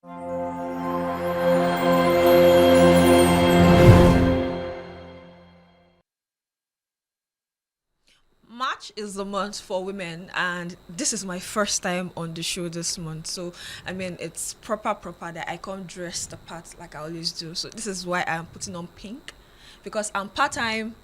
March is the month for women, and this is my first time on the show this month. So, I mean, it's proper that I come dressed the part like I always do. So, this is why I'm putting on pink because I'm part time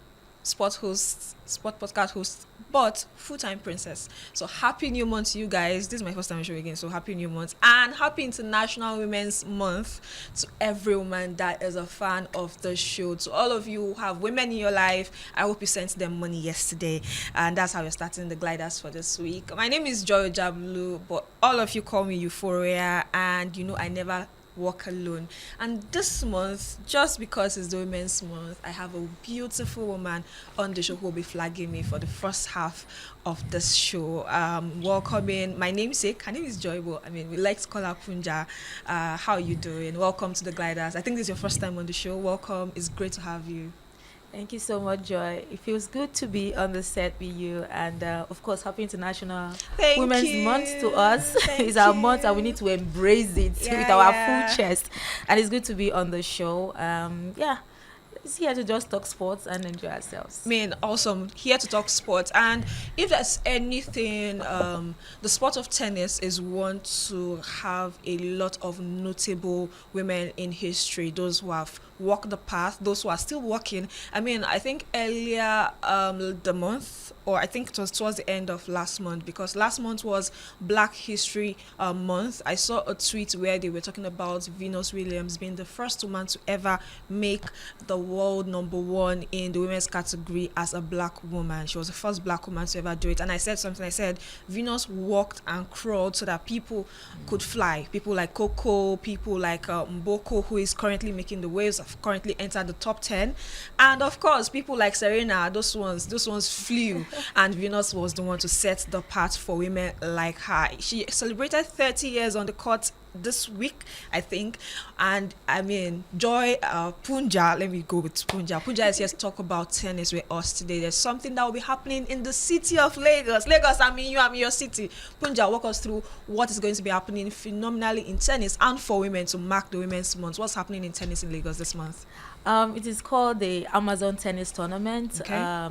sport host, sport podcast host, but full time princess. So, happy new month to you guys. This is my first time on the show again. So, happy new month and happy International Women's Month to every woman that is a fan of the show. To all of you who have women in your life, I hope you sent them money yesterday. And that's how we're starting the gliders for this week. My name is Joy Jablu, but all of you call me Euphoria, and you know I never walk alone. And this month, just because it's the Women's Month, I have a beautiful woman on the show who will be flagging me for the first half of this show. Welcoming my namesake. Her name is Joy, but I mean we like to call her Punja. How are you doing? Welcome to the Gliders. I think this is your first time on the show. Welcome. It's great to have you. Thank you so much, Joy. It feels good to be on the set with you. And of course, happy International Women's Month to us. It's our month and we need to embrace it with our full chest. And it's good to be on the show. It's here to just talk sports and enjoy ourselves. Man, awesome. Here to talk sports. And if there's anything, the sport of tennis is one to have a lot of notable women in history. Those who have walked the path, those who are still walking. I mean, I think earlier the month, or I think it was towards the end of last month, because last month was Black History Month. I saw a tweet where they were talking about Venus Williams being the first woman to ever make the world number one in the women's category as a Black woman. She was the first Black woman to ever do it. And I said something. I said Venus walked and crawled so that people could fly. People like Coco, people like Mboko, who is currently making the waves, have currently entered the top 10. And of course, people like Serena, those ones flew. And Venus was the one to set the path for women like her. She celebrated 30 years on the court this week, I think. And I mean, Joy, Punja, let me go with Punja. Punja is here to talk about tennis with us today. There's something that will be happening in the city of Lagos. Lagos, I mean your city. Punja, walk us through what is going to be happening phenomenally in tennis and for women to mark the Women's Month. What's happening in tennis in Lagos this month? It is called the Amazon Tennis Tournament. Okay.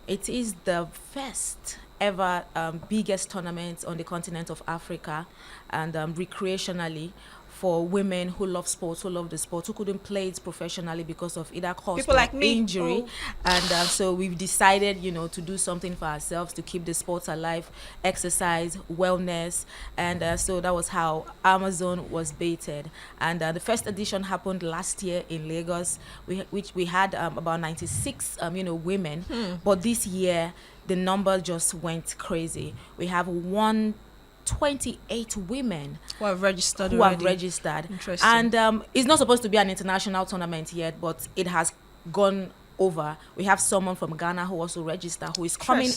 It is the first ever biggest tournament on the continent of Africa, and recreationally for women who love sports, who love the sport, who couldn't play it professionally because of either cost People or like me. injury. Oh. And so we've decided, to do something for ourselves to keep the sports alive, exercise, wellness. And so that was how Amazon was baited. And the first edition happened last year in Lagos, which we had about 96, women. But this year, the number just went crazy. We have 128 women Who have registered Interesting. And it's not supposed to be an international tournament yet, but it has gone over. We have someone from Ghana who also registered, who is coming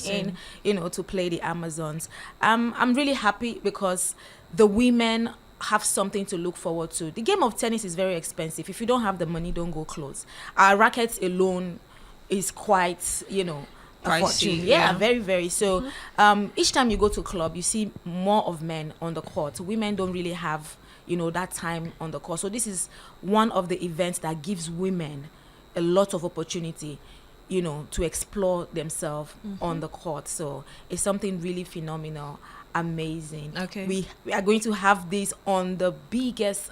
in, to play the Amazons. I'm really happy because the women have something to look forward to. The game of tennis is very expensive. If you don't have the money, don't go close. Our rackets alone is quite, pricey, yeah, very, very. So each time you go to a club, you see more of men on the court. Women don't really have, that time on the court. So this is one of the events that gives women a lot of opportunity, to explore themselves on the court. So it's something really phenomenal, amazing. Okay. We are going to have this on the biggest,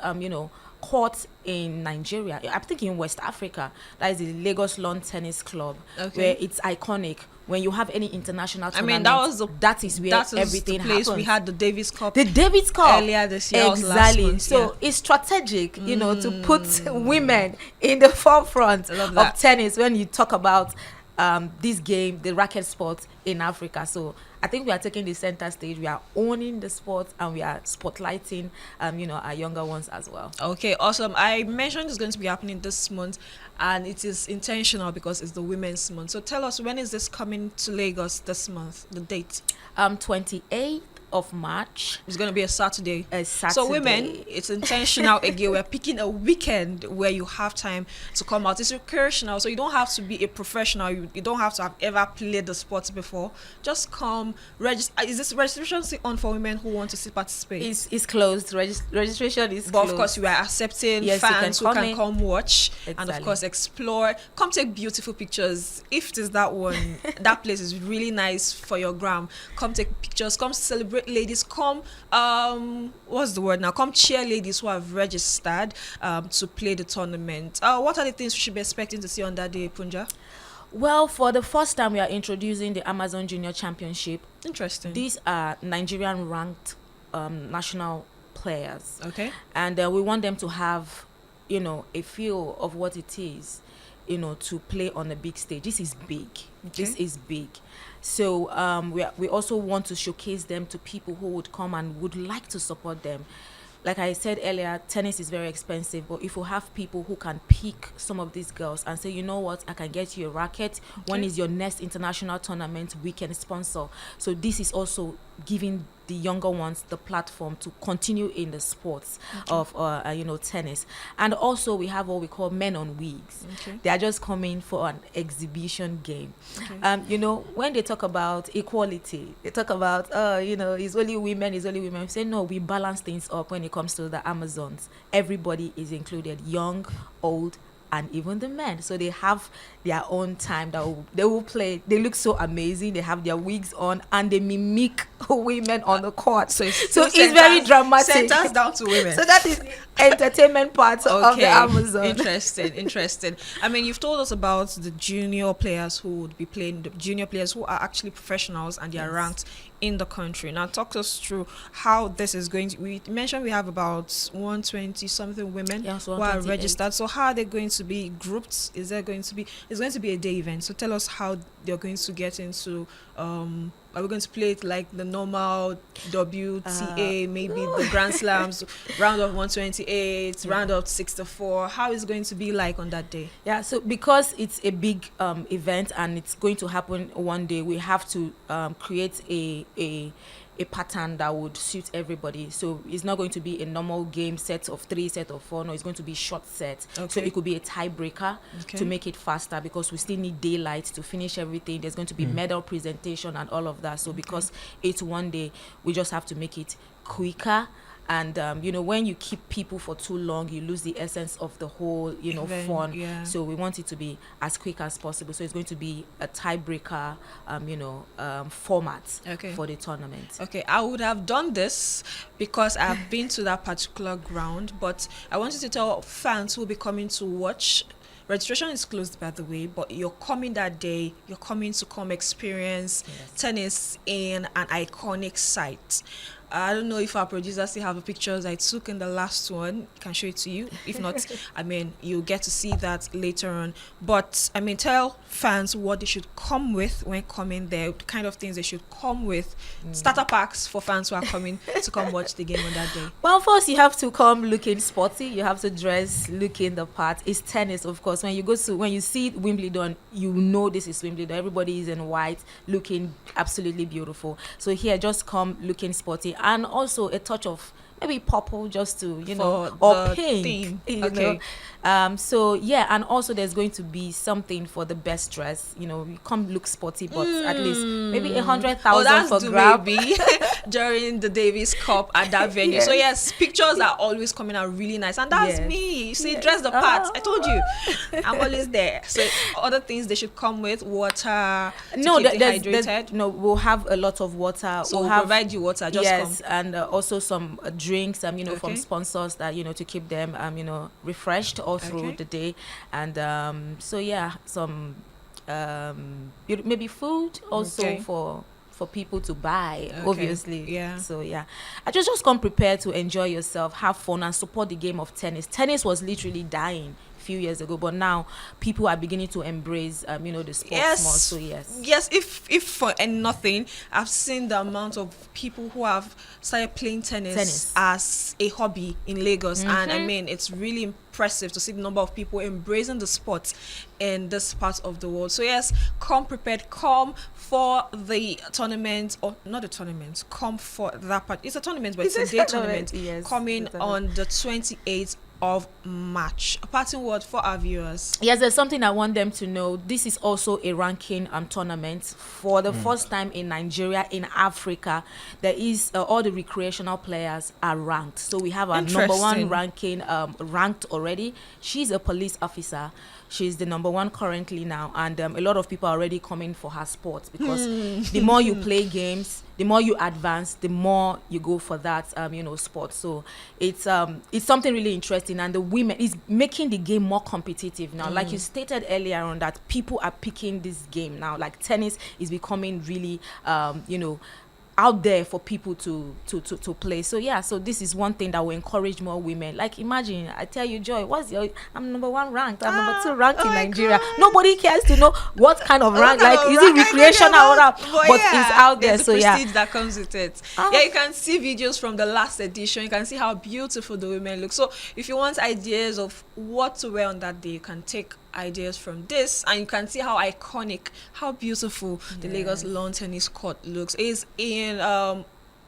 court in Nigeria. I'm thinking West Africa. That is the Lagos Lawn Tennis Club, where it's iconic. When you have any international tournament, that is where everything happens. We had the Davis Cup. The Davis Cup earlier this year. Exactly. Last month, so it's strategic, to put women in the forefront of tennis when you talk about this game, the racket sport in Africa. So I think we are taking the center stage. We are owning the sport and we are spotlighting, our younger ones as well. Okay, awesome. I mentioned it's going to be happening this month, and it is intentional because it's the Women's Month. So tell us, when is this coming to Lagos this month? The date? 28th of March. It's going to be a Saturday. A Saturday. So women, it's intentional again. We're picking a weekend where you have time to come out. It's recreational, so you don't have to be a professional. You don't have to have ever played the sport before. Just come, register. Is this registration still on for women who want to participate? It's closed. Registration is but closed. of course, we are accepting fans who can come watch and of course explore. Come take beautiful pictures. If it is that one, that place is really nice for your gram. Come take pictures. Come celebrate ladies. Come, what's the word now? Come cheer ladies who have registered to play the tournament. What are the things we should be expecting to see on that day, Punja? Well, for the first time, we are introducing the Amazon Junior Championship. Interesting. These are Nigerian ranked national players. Okay. And we want them to have, a feel of what it is, to play on a big stage. This is big. Okay. This is big. So we also want to showcase them to people who would come and would like to support them. Like I said earlier, tennis is very expensive, but if we have people who can pick some of these girls and say, you know what, I can get you a racket. Okay. When is your next international tournament? We can sponsor. So this is also giving the younger ones the platform to continue in the sports of tennis. And also we have what we call men on wigs. Okay. They are just coming for an exhibition game. Okay. When they talk about equality, they talk about it's only women. We say no, we balance things up. When it comes to the Amazons, everybody is included, young, old, and even the men. So they have their own time that they will play. They look so amazing. They have their wigs on and they mimic women on the court. So it's very dramatic. Centers down to women. So that is entertainment part of the Amazon. Interesting. I mean, you've told us about the junior players who would be playing, the junior players who are actually professionals and they are ranked in the country. Now talk us through how this is going to, we mentioned we have about 120 something women who are registered. So how are they going to be grouped? It's going to be a day event. So tell us how they're going to get into are we going to play it like the normal WTA, maybe the Grand Slams, round of 128, round of 64? How is it going to be like on that day? Yeah, so because it's a big event and it's going to happen one day, we have to create a pattern that would suit everybody. So it's not going to be a normal game set of 3, set of 4. No, it's going to be short set. Okay. So it could be a tiebreaker to make it faster because we still need daylight to finish everything. There's going to be medal presentation and all of that. So because it's one day, we just have to make it quicker. And when you keep people for too long, you lose the essence of the whole fun. Yeah. So we want it to be as quick as possible. So it's going to be a tiebreaker format for the tournament. Okay, I would have done this because I've been to that particular ground, but I wanted to tell fans who will be coming to watch. Registration is closed, by the way, but you're coming that day. You're coming to come experience tennis in an iconic site. I don't know if our producers still have the pictures I took in the last one. I can show it to you. If not, you'll get to see that later on. But, tell fans what they should come with when coming there, the kind of things they should come with. Starter packs for fans who are coming to come watch the game on that day. Well, first, you have to come looking sporty. You have to dress looking the part. It's tennis, of course. When you see Wimbledon, you know this is Wimbledon. Everybody is in white, looking absolutely beautiful. So here, just come looking sporty. And also a touch of maybe purple just to, or pink. Okay. And also there's going to be something for the best dress. You come look sporty, but at least maybe 100,000 for grab. Maybe during the Davis Cup at that venue. Yes. So yes, pictures are always coming out really nice. And that's me. You see, dress the part. I told you. I'm always there. So other things they should come with, water to keep dehydrated. We'll have a lot of water. So we'll provide you water. Just come. And also some drinks, from sponsors that, to keep them, refreshed all through the day. And some maybe food also for people to buy, obviously. Yeah. So I just come prepared to enjoy yourself, have fun, and support the game of tennis. Tennis was literally dying few years ago, but now people are beginning to embrace the sports more. So yes, if for nothing, I've seen the amount of people who have started playing tennis as a hobby in Lagos, and it's really impressive to see the number of people embracing the sport in this part of the world. So yes, come prepared, come for the tournament, or not the tournament, come for that part. It's a tournament, but it's a day tournament coming on the 28th of March. A parting word for our viewers. Yes, there's something I want them to know. This is also a ranking tournament. For the first time in Nigeria, in Africa, there is all the recreational players are ranked. So we have our number one ranking ranked already. She's a police officer. She's the number one currently now, and a lot of people are already coming for her sport, because the more you play games, the more you advance, the more you go for that sport. So it's something really interesting, and the women is making the game more competitive now. Like you stated earlier on, that people are picking this game now. Like tennis is becoming really out there for people to play. So yeah, so this is one thing that will encourage more women. Like imagine, I tell you, Joy, I'm number one ranked, I'm number two ranked in Nigeria. God. Nobody cares to know what kind of rank, like is it recreational or not, but it's out there. So yeah, prestige that comes with it. Yeah, you can see videos from the last edition. You can see how beautiful the women look. So if you want ideas of what to wear on that day, you can take ideas from this, and you can see how iconic, how beautiful the Lagos lawn tennis court looks.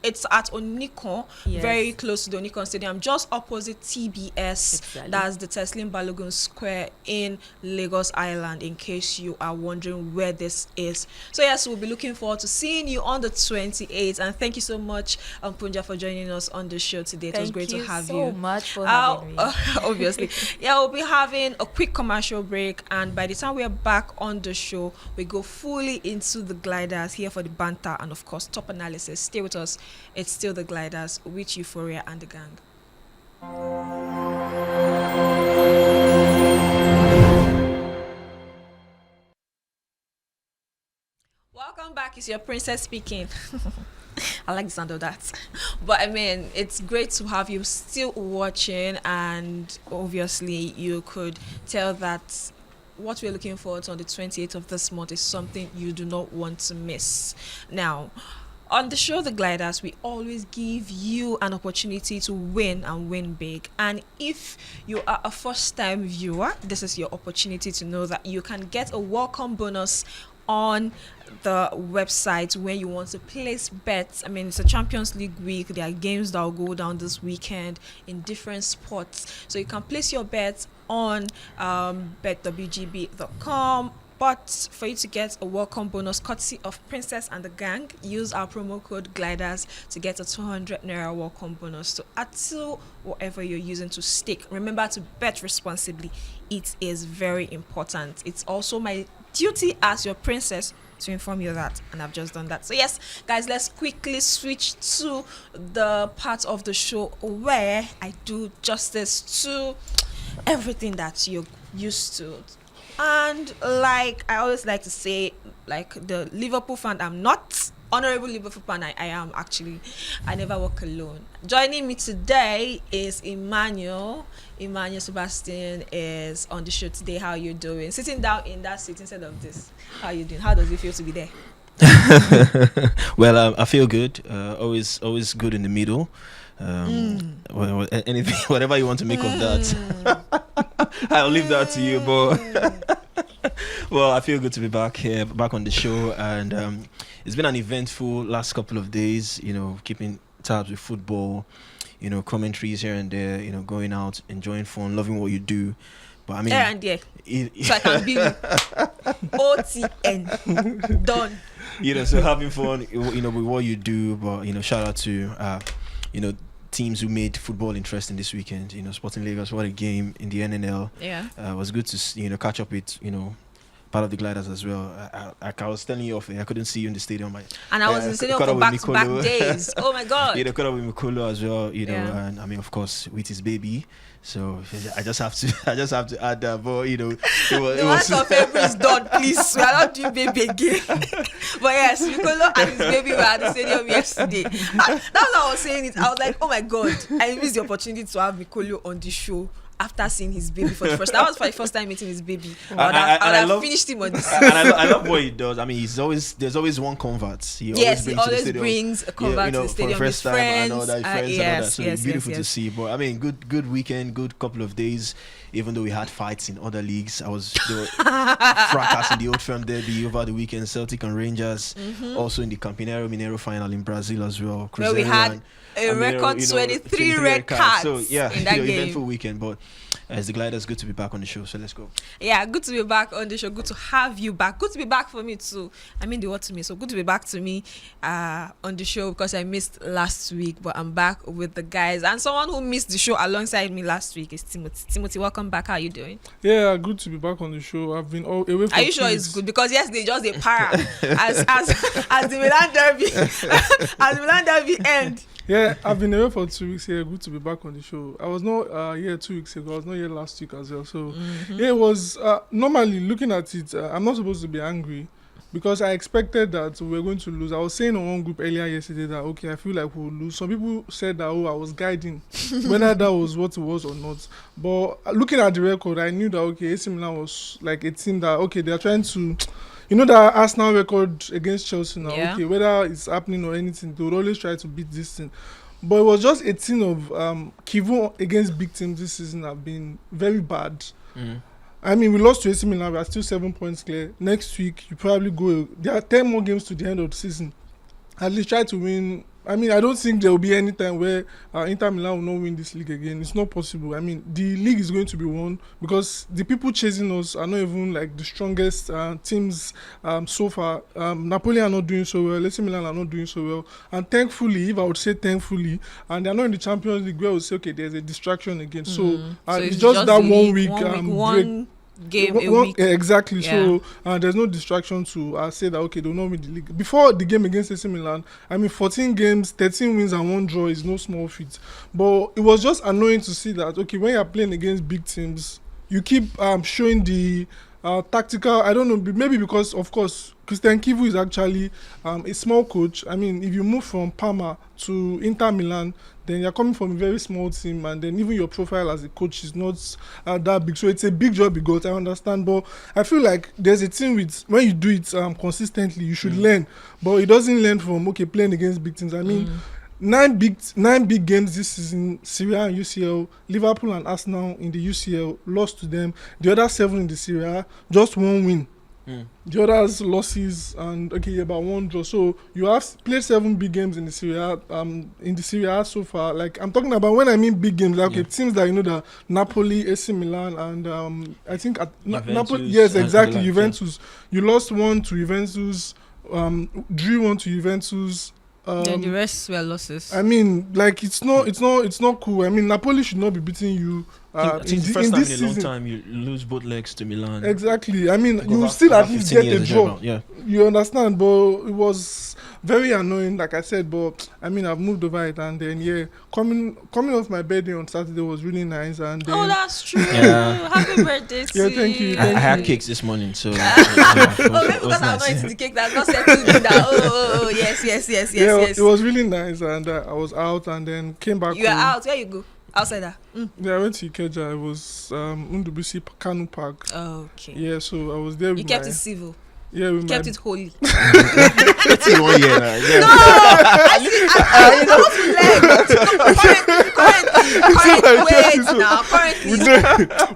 It's at Onikon, very close to the Onikon Stadium, just opposite TBS. Exactly. That's the Teslim Balogun Square in Lagos Island, in case you are wondering where this is. So yes, we'll be looking forward to seeing you on the 28th. And thank you so much, Punja, for joining us on the show today. It was great to have you. Thank you so much for having me. Obviously. Yeah, we'll be having a quick commercial break, and by the time we're back on the show, we go fully into the gliders here for the banter and of course top analysis. Stay with us. It's still the gliders with Euphoria and the gang. Welcome back. It's your princess speaking. I like the sound of that. But I mean, it's great to have you still watching, and obviously you could tell that what we're looking forward to on the 28th of this month is something you do not want to miss. Now, on the show The Gliders, we always give you an opportunity to win and win big. And if you are a first-time viewer, this is your opportunity to know that you can get a welcome bonus on the website when you want to place bets. I mean, it's a Champions League week. There are games that will go down this weekend in different sports. So you can place your bets on BETWGB.com. But for you to get a welcome bonus courtesy of Princess and the Gang, use our promo code GLIDERS to get a 200 Naira welcome bonus to add to whatever you're using to stake. Remember to bet responsibly. It is very important. It's also my duty as your princess to inform you of that, and I've just done that. So yes, guys, let's quickly switch to the part of the show where I do justice to everything that you're used to. And like I always like to say, like the Liverpool fan I'm not, honorable Liverpool fan I am actually. I never walk alone. Joining me today is Emmanuel. Emmanuel Sebastian is on the show today. How are you doing? Sitting down in that seat instead of this. How are you doing? How does it feel to be there? Well, I feel good. Always good in the middle. Well, anything, whatever you want to make of that, I'll leave that to you. But well, I feel good to be back here, back on the show, and it's been an eventful last couple of days. You know, keeping tabs with football, you know, commentaries here and there. You know, going out, enjoying fun, loving what you do. But I mean, here and there, so I can be OTN done. You know, so having fun, you know, with what you do. But you know, shout out to you know, teams who made football interesting this weekend. You know, Sporting Lagos, what a game in the NNL. Yeah, it was good to catch up with part of the gliders as well. I was telling you off, I couldn't see you in the stadium. And I was in the stadium for back-to-back days. Oh my God! You know, caught up with Mikolo as well. You know, and I mean, of course, with his baby. So I just have to add that. But you know, the month of April is done. Please, we are not doing baby again. But yes, Mikolo and his baby were at the stadium yesterday. That's what I was saying. I was like, oh my God, I missed the opportunity to have Mikolo on the show. after seeing his baby for the first time. That was my first time meeting his baby. I I finished him on this. And I love what he does. I mean, there's always one convert. He always brings a convert to the stadium. For the first time, and all that, friends and all that. So it's beautiful to see. But I mean, good weekend, good couple of days. Even though we had fights in other leagues, there were fracas in the Old Firm Derby over the weekend, Celtic and Rangers. Also in the Campeonato Mineiro final in Brazil as well. Where we had a record 23 red cards so, in that game. Eventful weekend. But it's the Gliders, good to be back on the show. So let's go. Yeah, good to be back on the show. Good to have you back. Good to be back for me too. I mean the word to me. So good to be back to me on the show because I missed last week, but I'm back with the guys. And someone who missed the show alongside me last week is Timothy. Timothy, welcome back. How are you doing? Yeah, good to be back on the show. I've been away for Are you sure it's good? Because yesterday just a para as the Milan derby end. Yeah, I've been away for 2 weeks here. Good to be back on the show. I was not here 2 weeks ago. I was not here last week as well. So yeah, it was normally looking at it. I'm not supposed to be angry because I expected that we were going to lose. I was saying on one group earlier yesterday that okay, I feel like we'll lose. Some people said that I was guiding whether that was what it was or not. But looking at the record, I knew that okay, AC Milan was like a team that okay, they are trying to. You know that Arsenal record against Chelsea now, okay, whether it's happening or anything, they would always try to beat this thing. But it was just a thing of Kivu against big teams this season have been very bad. I mean, we lost to AC Milan, we are still 7 points clear. Next week, you probably go, there are 10 more games to the end of the season. At least try to win. I mean, I don't think there will be any time where Inter Milan will not win this league again. It's not possible. I mean, the league is going to be won because the people chasing us are not even like the strongest teams so far. Napoli are not doing so well. AC Milan are not doing so well. And thankfully, if I would say thankfully, and they're not in the Champions League, where I would say, okay, there's a distraction again. So it's just that 1 week break. Game a week. Exactly. Yeah. So there's no distraction to say that okay, they'll not win the league. Before the game against AC Milan, I mean 14 games, 13 wins and 1 draw is no small feat. But it was just annoying to see that okay, when you're playing against big teams, you keep showing the tactical. I don't know, maybe because of course Christian Kivu is actually a small coach. I mean, if you move from Parma to Inter Milan, then you're coming from a very small team, and then even your profile as a coach is not that big. So it's a big job you got, I understand. But I feel like there's a thing with when you do it consistently, you should learn. But it doesn't learn from okay playing against big teams. I mean, 9 big games this season, Serie A and UCL, Liverpool and Arsenal in the UCL lost to them. The other 7 in the Serie A, just 1 win. The others losses and about 1 draw. So you have played 7 big games in the Serie A so far. Like I'm talking about when I mean big games, like teams that you know that Napoli, AC Milan, and I think Napoli. Yes, exactly. Juventus. You lost 1 to Juventus, drew 1 to Juventus. Then the rest were losses. I mean, like it's not cool. I mean, Napoli should not be beating you. I think the first time in a long time you lose both legs to Milan. Exactly. I mean, you still at least get a draw. Yeah. You understand, but it was very annoying, like I said. But I mean, I've moved over it, and then coming off my birthday on Saturday was really nice. And then, that's true. Yeah. Happy birthday to you. Thank you. I had cakes this morning, so. Maybe because I'm not into the cake, that's not settled in that. Yes. It was really nice, and I was out, and then came back. You are out. Where you go? Outside that? Yeah, I went to Ikeja. I was Undubusi Kanu Park. Oh, okay. Yeah, so I was there. You kept it civil. Yeah, we kept it holy. It's 1 year now. Yeah. No, I want to learn.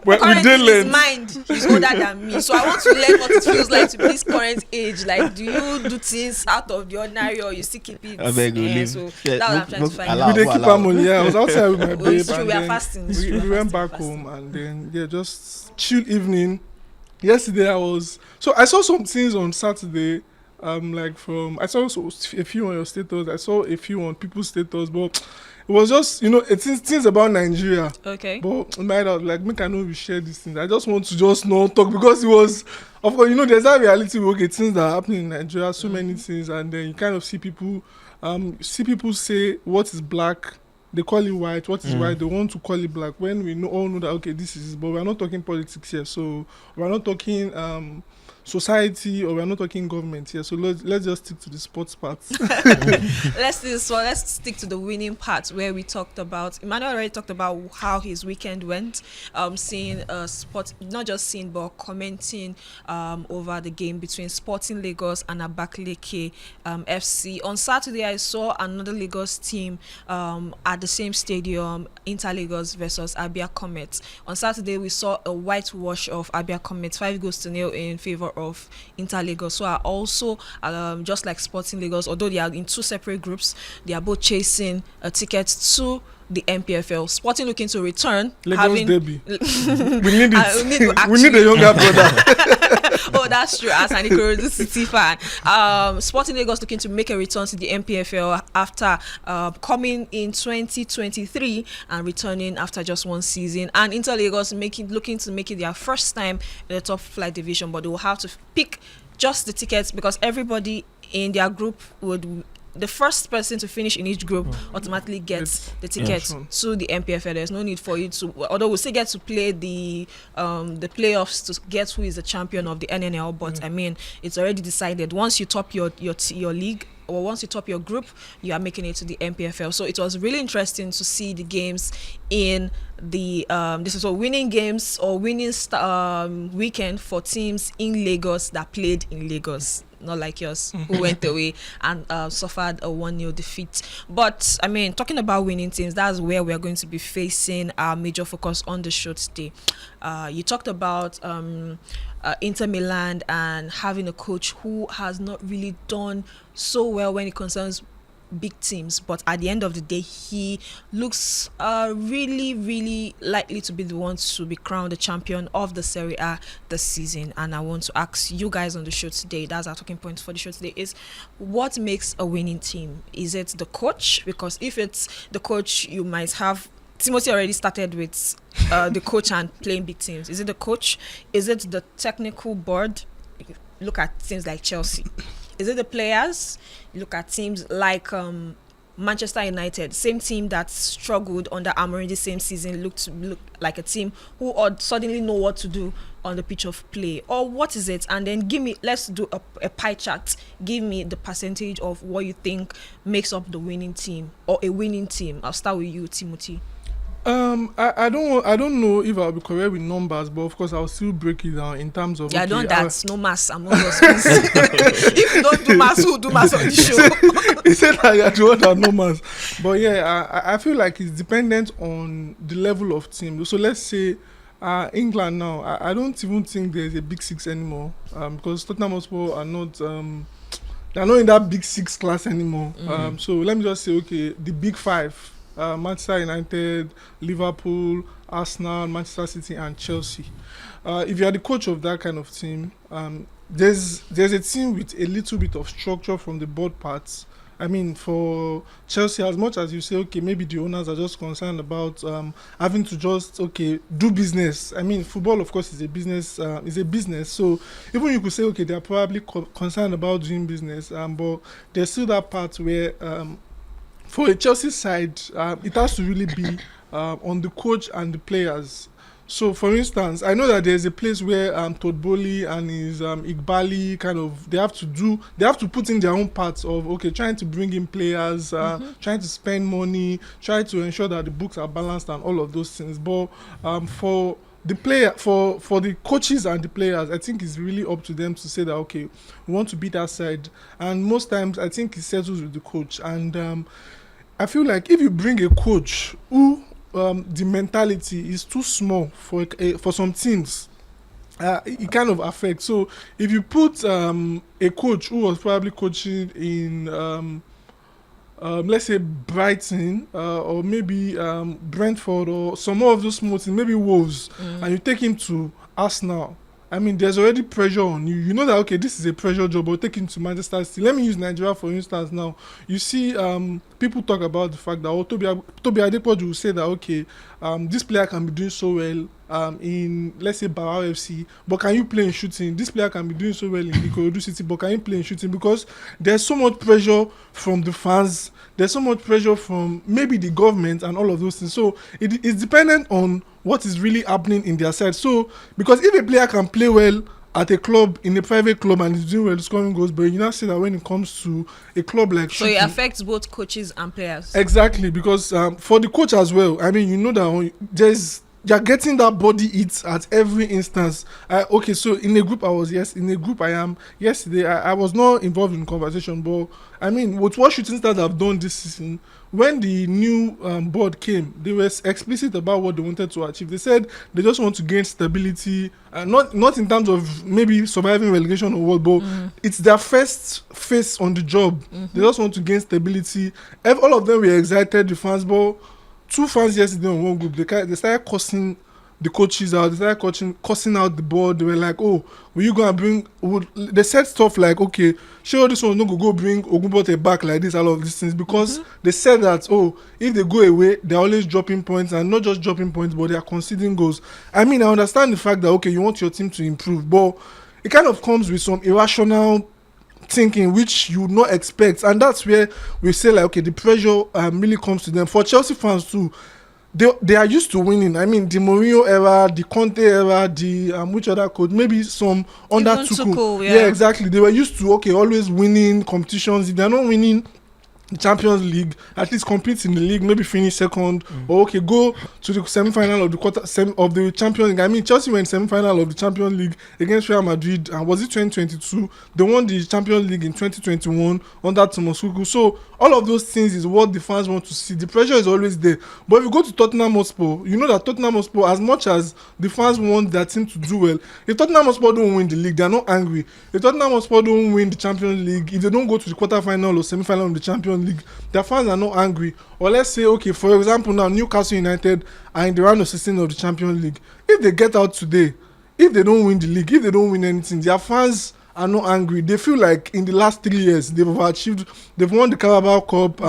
Currently, his mind is older than me, so I want to learn what it feels like to be this current age. Like, do you do things out of the ordinary, or you still keep it? I beg you, so that's what I'm trying to find out. We did keep Amoli. Yeah, I was outside with my babe. We are fasting. We went back home, and then just chill evening. Yesterday I saw some things on Saturday, I saw a few on your status, I saw a few on people's status, but it was just, it's things about Nigeria. Okay. But I was like, make I know we share these things. I just want to just not talk because it was, of course, there's that reality where things that are happening in Nigeria, so many things, and then you kind of see people say what is black. They call it white. What is white? They want to call it black. When we all know that, okay, this is... But we're not talking politics here. So we're not talking society, or we're not talking government here. So let's just stick to the sports part. Let's stick to the winning part where we talked about. Emmanuel already talked about how his weekend went. Seeing sport, not just seeing but commenting over the game between Sporting Lagos and Abakaliki FC. On Saturday, I saw another Lagos team at the same stadium, Inter Lagos versus Abia Comets. On Saturday, we saw a whitewash of Abia Comets, 5-0 in favor of Inter Lagos. So are also just like Sporting Lagos, although they are in two separate groups, they are both chasing a ticket to the MPFL. Sporting looking to return. Lagos derby. We need it. We need a younger brother. Oh, that's true. As an Ikorodu City fan, Sporting Lagos looking to make a return to the MPFL after coming in 2023 and returning after just one season. And Inter Lagos looking to make it their first time in the top flight division, but they will have to pick just the tickets because everybody in their group the first person to finish in each group automatically gets the ticket to the MPFL. There's no need for you to, although we still get to play the playoffs to get who is the champion of the NNL, but I mean, it's already decided. Once you top your league, or once you top your group, you are making it to the MPFL. So it was really interesting to see the games in the this is a winning games or winning weekend for teams in Lagos that played in Lagos. Not like yours, who went away and suffered a 1-0 defeat. But, I mean, talking about winning teams, that's where we're going to be facing our major focus on the show today. You talked about Inter Milan and having a coach who has not really done so well when it concerns big teams, but at the end of the day, he looks really, really likely to be the one to be crowned the champion of the Serie A this season. And I want to ask you guys on the show today, that's our talking point for the show today, is what makes a winning team? Is it the coach? Because if it's the coach, you might have Timothy already started with the coach and playing big teams. Is it the coach? Is it the technical board? Look at teams like Chelsea. Is it the players? You look at teams like Manchester United, same team that struggled under Amorim the same season, look like a team who suddenly know what to do on the pitch of play. Or what is it? And then let's do a pie chart. Give me the percentage of what you think makes up the winning team or a winning team. I'll start with you, Timothy. I don't know if I'll be correct with numbers, but of course I'll still break it down in terms of. Yeah, okay, don't that. No maths. I'm not responsible. If you don't do maths, who do maths on the show? He said that you're the one that no maths. But yeah, I feel like it's dependent on the level of team. So let's say England now. I don't even think there's a big six anymore because Tottenham Hotspur are not. They're not in that big six class anymore. So let me just say, okay, the big five. Manchester United, Liverpool, Arsenal, Manchester City, and Chelsea. If you are the coach of that kind of team, there's a team with a little bit of structure from the board parts. I mean, for Chelsea, as much as you say, okay, maybe the owners are just concerned about having to just, okay, do business. I mean, football, of course, is a business. So even you could say, okay, they're probably concerned about doing business, but there's still that part where for a Chelsea side, it has to really be on the coach and the players. So, for instance, I know that there's a place where Todd Bowley and his Igbali kind of they have to put in their own parts of trying to bring in players, trying to spend money, try to ensure that the books are balanced and all of those things. But for the player, for the coaches and the players, I think it's really up to them to say that we want to beat that side. And most times, I think it settles with the coach. And I feel like if you bring a coach who the mentality is too small for some teams, it kind of affects. So if you put a coach who was probably coaching in let's say Brighton or maybe Brentford or some more of those small teams, maybe Wolves, and you take him to Arsenal, I mean, there's already pressure on you. You know that, this is a pressure job, but take him to Manchester City. Let me use Nigeria, for instance, now. You see, people talk about the fact that Toby Adepoju will say that, this player can be doing so well in, let's say, Barao FC, but can you play in shooting? This player can be doing so well in Ikorodu City, but can you play in shooting? Because there's so much pressure from the fans. There's so much pressure from maybe the government and all of those things. So it's dependent on what is really happening in their side. So because if a player can play well at a club, in a private club, and is doing well, scoring goals, but you now see that when it comes to a club like So it affects both coaches and players. Exactly, because for the coach as well, I mean, you know that you're getting that body hit at every instance. Okay, so in a group I am. Yesterday, I was not involved in conversation, but I mean, with what shooting stars have done this season, when the new board came, they were explicit about what they wanted to achieve. They said they just want to gain stability, not in terms of maybe surviving relegation or what, but it's their first phase on the job. They just want to gain stability. All of them were excited, the fans, but two fans yesterday on one group, they started cursing the coaches out. They started cursing out the board. They were like, "Oh, will you go and bring?" They said stuff like, "Okay, sure, this one no go bring Ogunbote back like this." All of these things because they said that, "Oh, if they go away, they're always dropping points, and not just dropping points, but they are conceding goals." I mean, I understand the fact that okay, you want your team to improve, but it kind of comes with some irrational thinking which you would not expect, and that's where we say like okay, the pressure really comes to them. For Chelsea fans too, they are used to winning. I mean, the Mourinho era, the Conte era, the which other coach, maybe some under Tuchel. Yeah, exactly. They were used to okay, always winning competitions. If they're not winning the Champions League, at least compete in the league, maybe finish second, or okay, go to the semi-final of the Champions League. I mean, Chelsea went semi-final of the Champions League against Real Madrid, and was it 2022? They won the Champions League in 2021 under Thomas Tuchel. So all of those things is what the fans want to see. The pressure is always there. But if you go to Tottenham Hotspur, you know that Tottenham Hotspur, as much as the fans want their team to do well, if Tottenham Hotspur don't win the league, they are not angry. If Tottenham Hotspur don't win the Champions League, if they don't go to the quarter-final or semi-final of the Champions League, their fans are not angry. Or let's say, okay, for example, now Newcastle United are in the round of 16 of the Champions League. If they get out today, if they don't win the league, if they don't win anything, their fans are not angry. They feel like in the last 3 years they've achieved. They've won the Carabao Cup.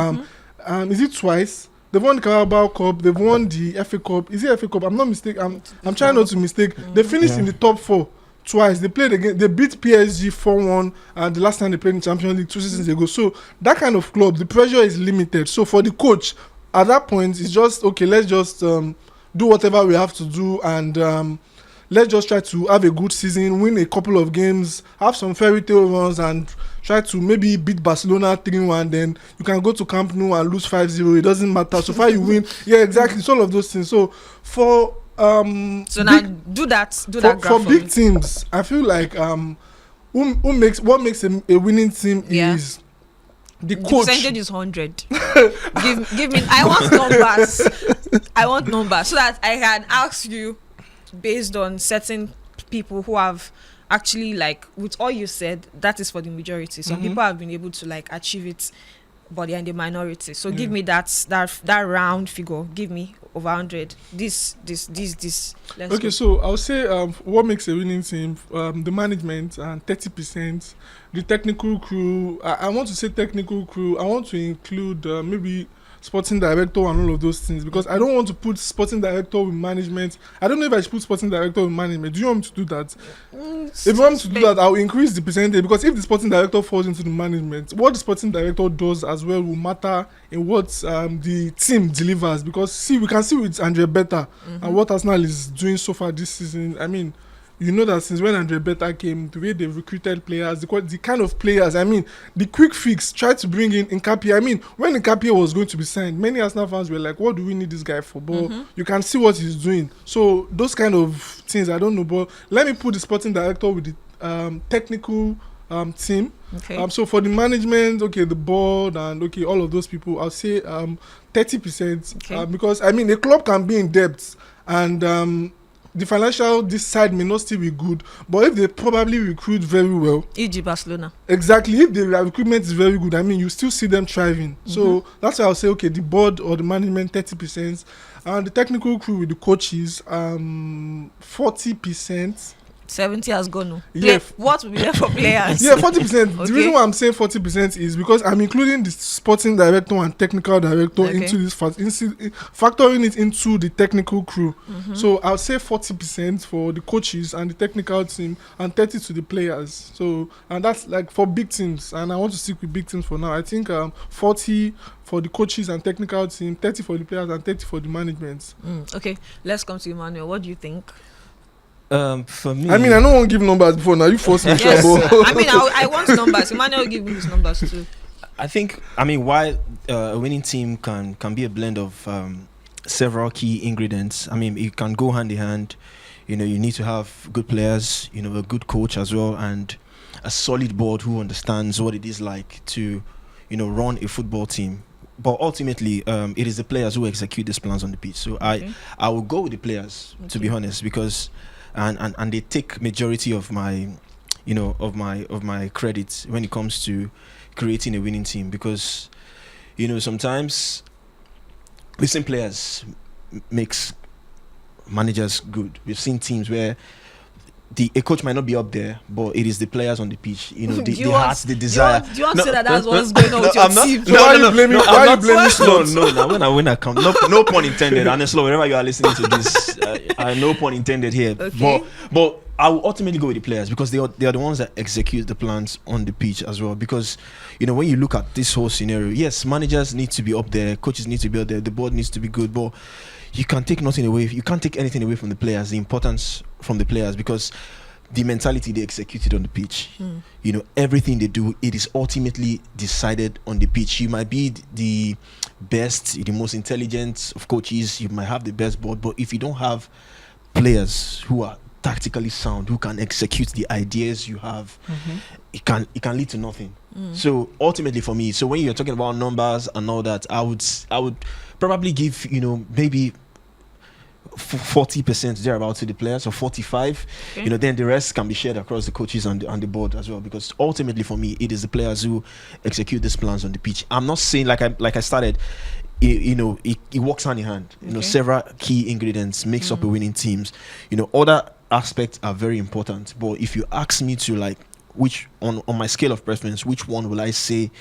Is it twice? They've won the Carabao Cup. They've won the FA Cup. Is it FA Cup? I'm not mistaken. I'm trying not to mistake. They finished in the top 4 twice. They played again. They beat PSG 4-1 the last time they played in Champions League 2 seasons ago. So that kind of club, the pressure is limited. So for the coach, at that point, it's just okay. Let's just do whatever we have to do and. Let's just try to have a good season, win a couple of games, have some fairy tale runs, and try to maybe beat Barcelona 3-1. Then you can go to Camp Nou and lose 5-0. It doesn't matter. So far you win. Yeah, exactly. It's all of those things. So for so now do that for big teams, I feel like what makes a winning team is the coach. Percentage is 100. give me. I want numbers so that I can ask you based on certain people who have actually, like, with all you said, that is for the majority. Some people have been able to like achieve it, but they're in the minority. So give me that round figure. Give me over 100. This. Let's go. So I'll say what makes a winning team, the management and 30%, the technical crew. I want to say technical crew. I want to include maybe sporting director and all of those things, because I don't want to put sporting director with management. I don't know if I should put sporting director with management. Do you want me to do that? If you want me to do that, I'll increase the percentage, because if the sporting director falls into the management, what the sporting director does as well will matter in what the team delivers. Because we can see with Andre Beta and what Arsenal is doing so far this season. I mean, you know that since when Andre Beta came, the way they've recruited players, the kind of players, I mean, the quick fix, tried to bring in Nkapie. I mean, when Nkapie was going to be signed, many Arsenal fans were like, what do we need this guy for? But you can see what he's doing. So those kind of things, I don't know. But let me put the sporting director with the technical team. Okay. So for the management, okay, the board and okay, all of those people, I'll say 30%. Okay. Because, I mean, a club can be in debt and the financial this side may not still be good, but if they probably recruit very well, e.g. Barcelona. Exactly, if the recruitment is very good, I mean, you still see them thriving. So that's why I'll say okay, the board or the management 30%, and the technical crew with the coaches 40%. 70 has gone. No. Yeah. What will be there for players? Yeah, 40%. Okay. The reason why I'm saying 40% is because I'm including the sporting director and technical director into this, factoring it into the technical crew. So I'll say 40% for the coaches and the technical team, and 30 to the players. So, and that's like for big teams, and I want to stick with big teams for now. I think 40 for the coaches and technical team, 30 for the players, and 30 for the management. Okay, let's come to Emmanuel. What do you think? For me, I mean, I don't want to give numbers before now. You force me. Yes. Trouble. I mean, I want numbers. Emmanuel will give me his numbers too. I think, why a winning team can be a blend of several key ingredients. I mean, it can go hand in hand. You need to have good players, a good coach as well, and a solid board who understands what it is like to, run a football team. But ultimately, it is the players who execute these plans on the pitch. So I will go with the players, to be honest, because and they take majority of my, of my credit when it comes to creating a winning team, because sometimes missing players makes managers good. We've seen teams where a coach might not be up there, but it is the players on the pitch. The heart, the desire. Do you want to say that's what's going on with your team? Why are you blaming? Why are you blaming Slots? No. When I come, no pun intended. And Slow, wherever you are listening to this, no pun intended here. Okay. But I will ultimately go with the players, because they are the ones that execute the plans on the pitch as well. Because when you look at this whole scenario, yes, managers need to be up there, coaches need to be up there, the board needs to be good, but you can't take nothing away. You can't take anything away from the players, the importance from the players, because the mentality they executed on the pitch, everything they do, it is ultimately decided on the pitch. You might be the best, the most intelligent of coaches, you might have the best board, but if you don't have players who are tactically sound, who can execute the ideas you have, it can lead to nothing. So ultimately for me, so when you're talking about numbers and all that, I would probably give maybe 40% thereabouts to the players, or 45. Then the rest can be shared across the coaches and the board as well, because ultimately for me, it is the players who execute these plans on the pitch. I'm not saying, like I started, it works hand in hand. Several key ingredients makes up a winning teams. Other aspects are very important, but if you ask me to, like, which on my scale of preference, which one will I say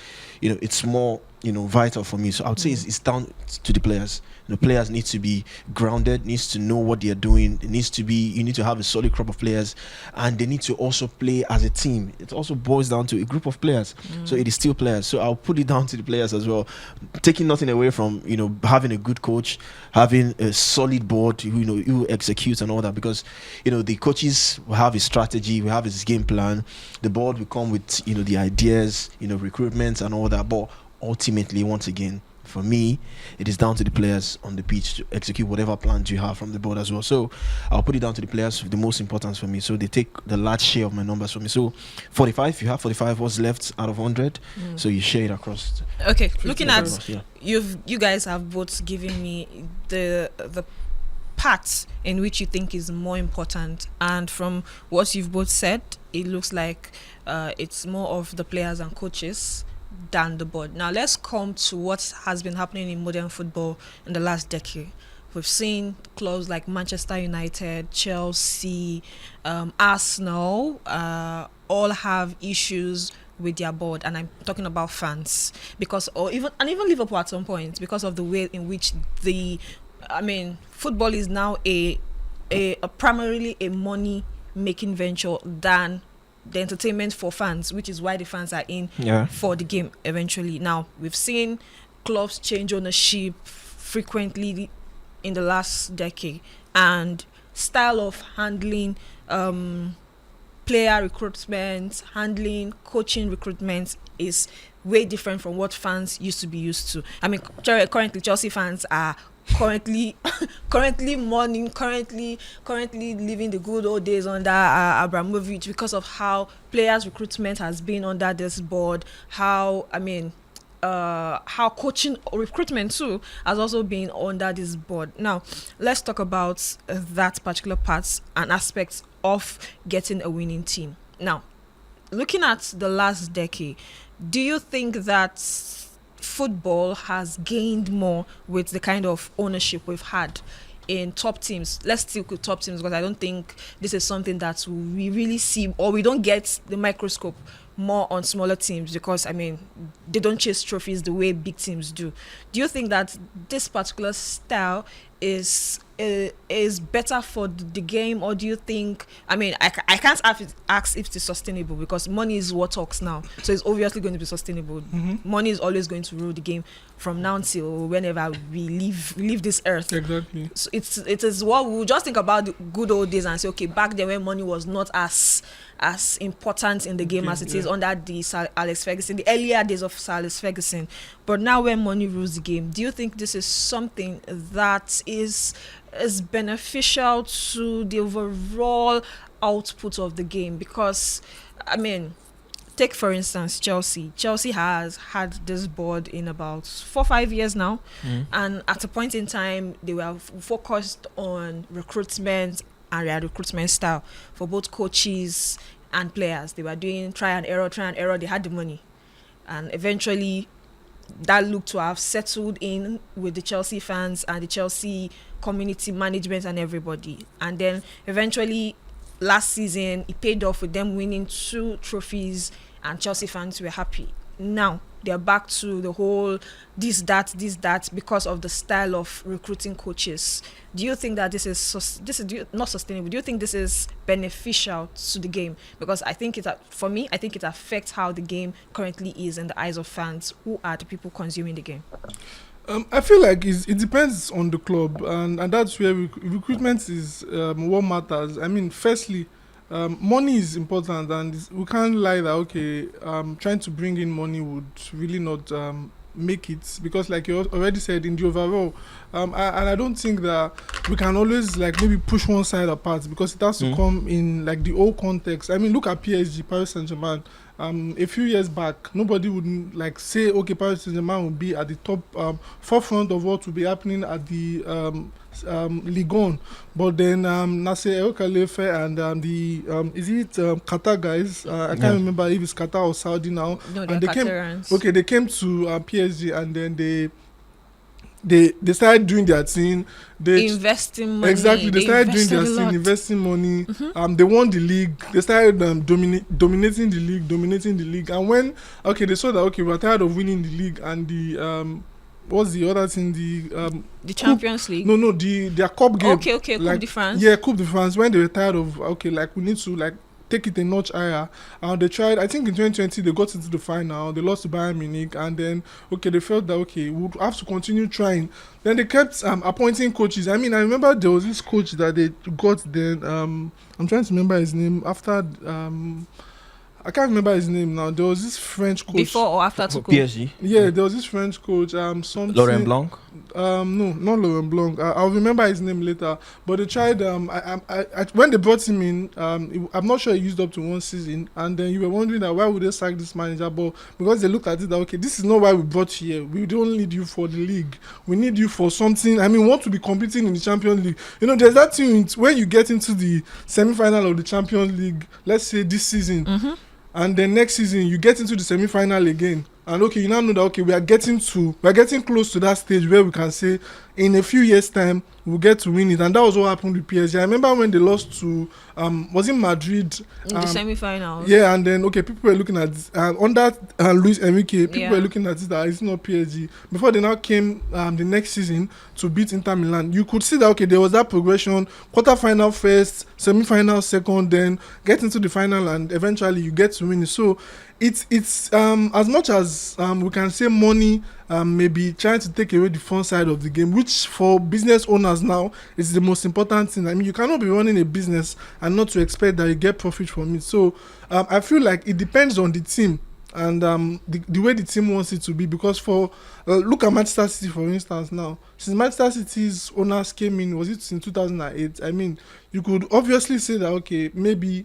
it's more vital for me? So I would say it's down to the players. Players need to be grounded, needs to know what they are doing. You need to have a solid crop of players, and they need to also play as a team. It also boils down to a group of players. So it is still players. So I'll put it down to the players as well, taking nothing away from having a good coach, having a solid board who executes and all that, because the coaches will have a strategy, we have his game plan, the board will come with the ideas, recruitment and all that. But ultimately, once again, for me, it is down to the players on the pitch to execute whatever plans you have from the board as well. So I'll put it down to the players, the most importance for me. So they take the large share of my numbers for me. So 45, you have 45, what's left out of 100? So you share it across. Okay, looking at you guys have both given me the part in which you think is more important, and from what you've both said, it looks like it's more of the players and coaches than the board. Now let's come to what has been happening in modern football in the last decade. We've seen clubs like Manchester United, Chelsea, Arsenal, all have issues with their board, and I'm talking about fans, even Liverpool at some point, because of the way in which football is now a primarily a money making venture than the entertainment for fans, which is why the fans are in for the game eventually. Now, we've seen clubs change ownership frequently in the last decade, and style of handling player recruitment, handling coaching recruitment is way different from what fans used to be used to. Currently Chelsea fans are currently living the good old days under Abramovich, because of how players recruitment has been under this board, how coaching recruitment too has also been under this board. Now let's talk about that particular part and aspects of getting a winning team. Now, looking at the last decade, do you think that football has gained more with the kind of ownership we've had in top teams? Let's stick with top teams, because I don't think this is something that we really see, or we don't get the microscope more on smaller teams because, I mean, they don't chase trophies the way big teams do. Do you think that this particular style is better for the game, or do you think, I mean, I can't ask if it's sustainable because money is what talks now, so it's obviously going to be sustainable. Money is always going to rule the game from now till whenever we leave this earth. Exactly. So it is what we just think about the good old days and say, okay, back then when money was not as important in the game as it is under the Sir Alex Ferguson, the earlier days of Sir Alex Ferguson. But now when money rules the game, do you think this is something that is beneficial to the overall output of the game? Because, I mean, take for instance Chelsea. Chelsea has had this board in about 4-5 years now, and at a point in time they were focused on recruitment and their recruitment style for both coaches and players. They were doing try and error. They had the money, and eventually that looked to have settled in with the Chelsea fans and the Chelsea community management and everybody. And then eventually last season it paid off with them winning 2 trophies and Chelsea fans were happy. Now they're back to the whole this that because of the style of recruiting coaches. Do you think that this is not sustainable? Do you think this is beneficial to the game? Because I think for me, I think it affects how the game currently is in the eyes of fans, who are the people consuming the game. I feel like it depends on the club, and that's where recruitment is what matters. I mean, firstly, money is important, and we can't lie that trying to bring in money would really not make it, because like you already said, in the overall, and I don't think that we can always like maybe push one side apart, because it has to come in like the whole context. I mean, look at PSG, Paris Saint-Germain. A few years back, nobody would like say, okay, Paris Saint-Germain will be at the top forefront of what will be happening at the Liga. But then Nasser El-Khalifa and Qatar guys? I can't remember if it's Qatar or Saudi now. No, and they came. Okay, they came to PSG, and then they started doing their thing. They investing money. Exactly, they started doing their thing, investing money. They won the league. They started dominating the league. And when they saw that we're tired of winning the league and the what's the other thing? The Champions League. No, their cup game. Okay, like, Coupe de France. Yeah, Coupe de France. When they were tired of we need to take it a notch higher. They tried, I think in 2020 they got into the final, they lost to Bayern Munich, and then they felt that we'll have to continue trying. Then they kept appointing coaches. I mean, I remember there was this coach that they got then, I'm trying to remember his name after I can't remember his name now. There was this French coach before or after PSG. Yeah, there was this French coach. Something. Laurent Blanc. No, not Laurent Blanc. I'll remember his name later. But they tried. When they brought him in, I'm not sure he used up to one season. And then you were wondering that why would they sack this manager? But because they looked at it that this is not why we brought you here. We don't need you for the league. We need you for something. I mean, we want to be competing in the Champions League. There's that thing when you get into the semi-final of the Champions League. Let's say this season. And then next season you get into the semi-final again, and you now know that we're getting close to that stage where we can say in a few years time we'll get to win it. And that was what happened with PSG. I remember when they lost to was it Madrid in the semi-finals. Yeah, and then people were looking at under Luis Enrique, people were looking at it that it's not PSG. Before they now came the next season to beat Inter Milan, you could see that there was that progression: quarter-final first, semi-final second, then get into the final, and eventually you get to win it. So it's as much as we can say money maybe trying to take away the fun side of the game, which for business owners now is the most important thing. I mean, you cannot be running a business and not to expect that you get profit from it. So I feel like it depends on the team and the way the team wants it to be. Because for look at Manchester City, for instance. Now, since Manchester City's owners came in, was it in 2008? I mean, you could obviously say that maybe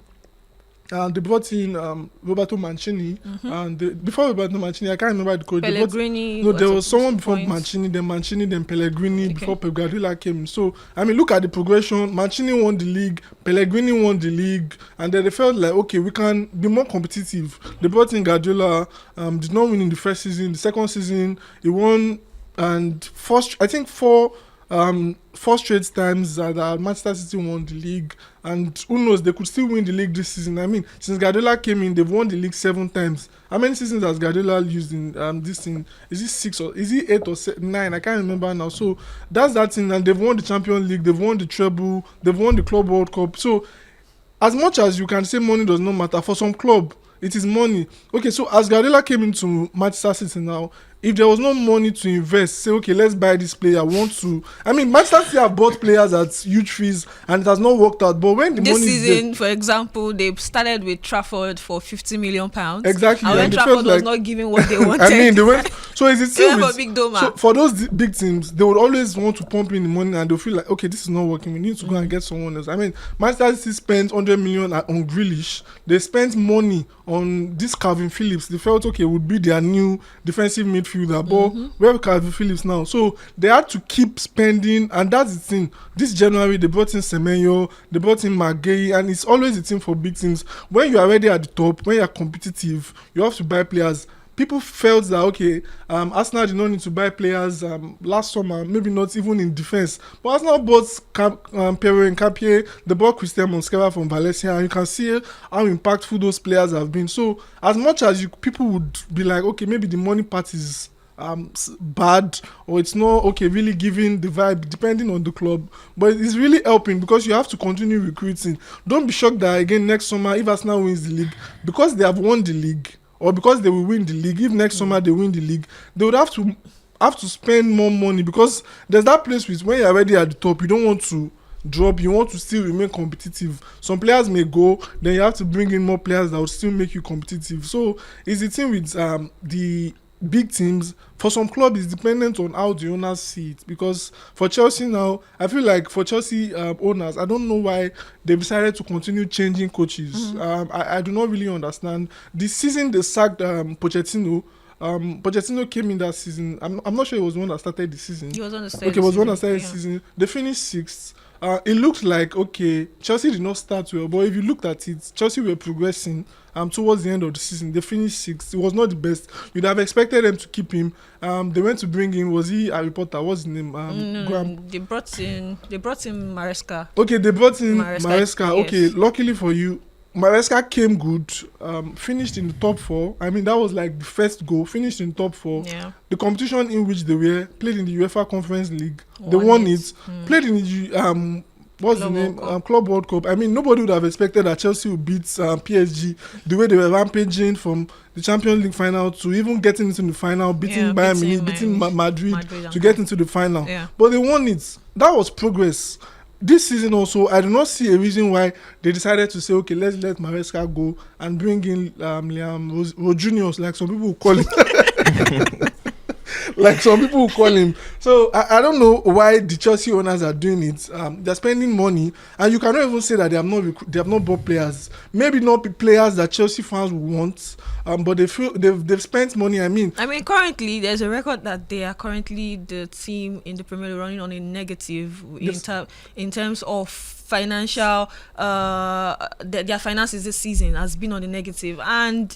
they brought in Roberto Mancini, and before Roberto Mancini, I can't remember the coach. Pellegrini. There was someone before Mancini, then Pellegrini, before Pep Guardiola came. So, I mean, look at the progression. Mancini won the league, Pellegrini won the league, and then they felt like, we can be more competitive. They brought in Guardiola, did not win in the first season. The second season, he won, and first, I think 4 4 straight times that Manchester City won the league, and who knows, they could still win the league this season. I mean, since Guardiola came in, they've won the league 7 times. How many seasons has Guardiola used in this thing? Is it 6 or is it 8 or 9? I can't remember now. So that's that thing, and they've won the Champions League, they've won the treble, they've won the Club World Cup. So as much as you can say money does not matter, for some club, it is money. Okay, so as Guardiola came into Manchester City now, if there was no money to invest, say, okay, let's buy this player, I mean, Manchester City have bought players at huge fees and it has not worked out. But when the this money season, is there, for example, they started with Trafford for £50 million. Exactly. And when And Trafford was not giving what they wanted. I mean, they went. So is it They still went for big doma. so for those big teams, they would always want to pump in the money, and they'll feel like, okay, this is not working. We need to go and get someone else. I mean, Manchester City spent 100 million on Grealish. They spent money on this Calvin Phillips. They felt, okay, would be their new defensive midfielder. But where Calvin Phillips now? So they had to keep spending, and that's the thing. This January they brought in Semenyo, they brought in Maguire, and it's always the thing for big teams. When you are already at the top, when you are competitive, you have to buy players. People felt that, okay, Arsenal did not need to buy players last summer, maybe not even in defense. But Arsenal bought Pierre Nkapie, they bought Christian Mosquera from Valencia, and you can see how impactful those players have been. So as much as people would be like, okay, maybe the money part is bad, or it's not really giving the vibe, depending on the club, but it's really helping because you have to continue recruiting. Don't be shocked that again next summer, if Arsenal wins the league, because they have won the league, or because they will win the league, if next summer they win the league, they would have to spend more money, because there's that place with when you're already at the top, you don't want to drop, you want to still remain competitive. Some players may go, then you have to bring in more players that will still make you competitive. So it's the thing with the big teams. For some clubs, it's dependent on how the owners see it, because for Chelsea now, I feel like for Chelsea owners, I don't know why they decided to continue changing coaches. I do not really understand. This season they sacked Pochettino. Pochettino came in that season. I'm not sure it was the one that started the season. He was on the Okay, it was one that started the season. They finished 6th. It looked like, okay, Chelsea did not start well, but if you looked at it, Chelsea were progressing towards the end of the season. They finished 6th. It was not the best. You'd have expected them to keep him. They went to bring in, was he a reporter? What's his name? Graham. They brought in Maresca. Okay, they brought in Maresca. Yes. Okay, luckily for you, Maresca came good, finished in the top 4. I mean, that was like the first goal, finished in top 4. Yeah. The competition in which they were, played in the UEFA Conference League. They won it. Played in the what's the name? Club World Cup. I mean, nobody would have expected that Chelsea would beat PSG the way they were rampaging from the Champions League final to even getting into the final, beating Bayern Munich, beating Madrid to get into the final. Yeah. But they won it. That was progress. This season also, I do not see a reason why they decided to say, okay, let's let Maresca go and bring in Liam Rojunius, like some people will call him. Like some people will call him. So I don't know why the Chelsea owners are doing it. They're spending money, and you cannot even say that they have not bought players. Maybe not players that Chelsea fans want, but they've spent money. I mean, currently there's a record that they are currently the team in the Premier League running on a negative in terms of financial. Their finances this season has been on a negative, and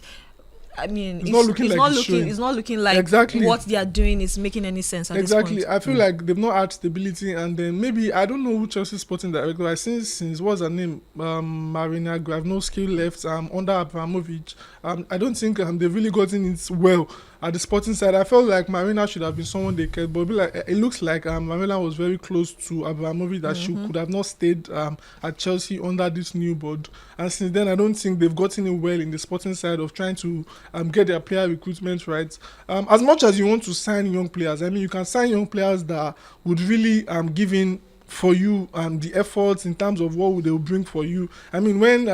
I mean, it's not looking like exactly what they are doing is making any sense at this point. I feel like they've not had stability, and then maybe, I don't know who Chelsea's sporting director. I since what's her name, Marina Gravnovsky left under Abramovich. I don't think they've really gotten it well at the sporting side. I felt like Marina should have been someone they cared, but it looks like Marina was very close to Abramovich, that she could have not stayed at Chelsea under this new board. And since then, I don't think they've gotten it well in the sporting side of trying to get their player recruitment right. As much as you want to sign young players, I mean, you can sign young players that would really give in for you the efforts in terms of what they will bring for you. I mean, when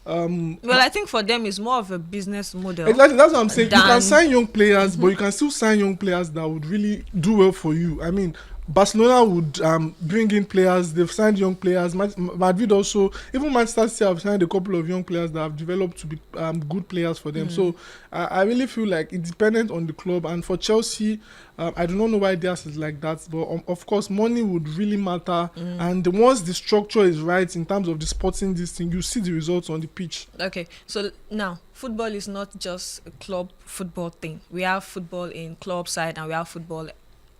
I think for them it's more of a business model. Exactly, that's what I'm saying. You can sign young players, but you can still sign young players that would really do well for you. I mean, Barcelona would bring in players. They've signed young players. Madrid also, even Manchester City have signed a couple of young players that have developed to be good players for them. So I really feel like it's dependent on the club. And for Chelsea, I do not know why theirs is like that. But of course, money would really matter. And once the structure is right in terms of the sporting this thing, you see the results on the pitch. Okay, so now football is not just a club football thing. We have football in club side and we have football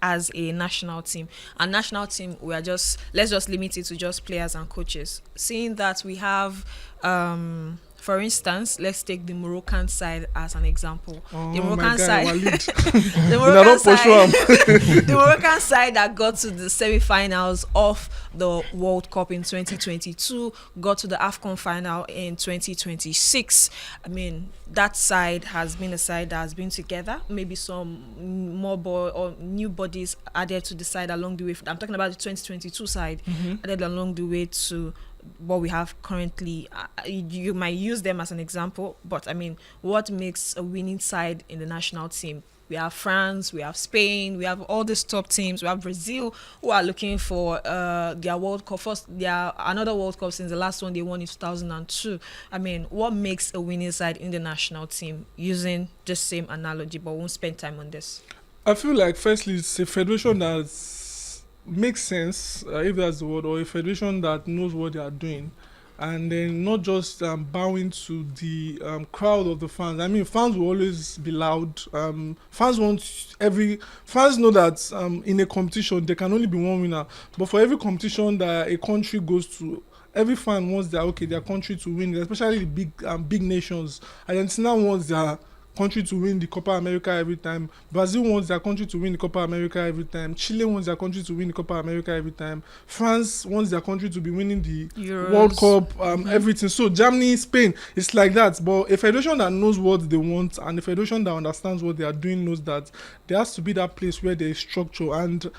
as a national team. And national team, let's just limit it to just players and coaches. Seeing that we have, for instance, let's take the Moroccan side as an example. The Moroccan side, the Moroccan side that got to the semi-finals of the World Cup in 2022, got to the AFCON final in 2026. I mean, that side has been a side that has been together. Maybe some more or new bodies added to the side along the way. I'm talking about the 2022 side, added along the way to what we have currently. You might use them as an example, but I mean, what makes a winning side in the national team? We have France, we have Spain, we have all these top teams. We have Brazil, who are looking for their World Cup. Another World Cup since the last one they won in 2002. I mean, what makes a winning side in the national team? Using the same analogy, but won't spend time on this. I feel like, firstly, it's a federation that makes sense, if that's the word, or a federation that knows what they are doing. And then not just bowing to the crowd of the fans. I mean, fans will always be loud. Fans know that in a competition there can only be one winner. But for every competition that a country goes to, every fan wants their country to win, especially the big nations. Argentina wants their country to win the Copa America every time. Brazil wants their country to win the Copa America every time. Chile wants their country to win the Copa America every time. France wants their country to be winning the Euros. World Cup, everything. So Germany, Spain, it's like that. But a federation that knows what they want and a federation that understands what they are doing knows that there has to be that place where there is structure and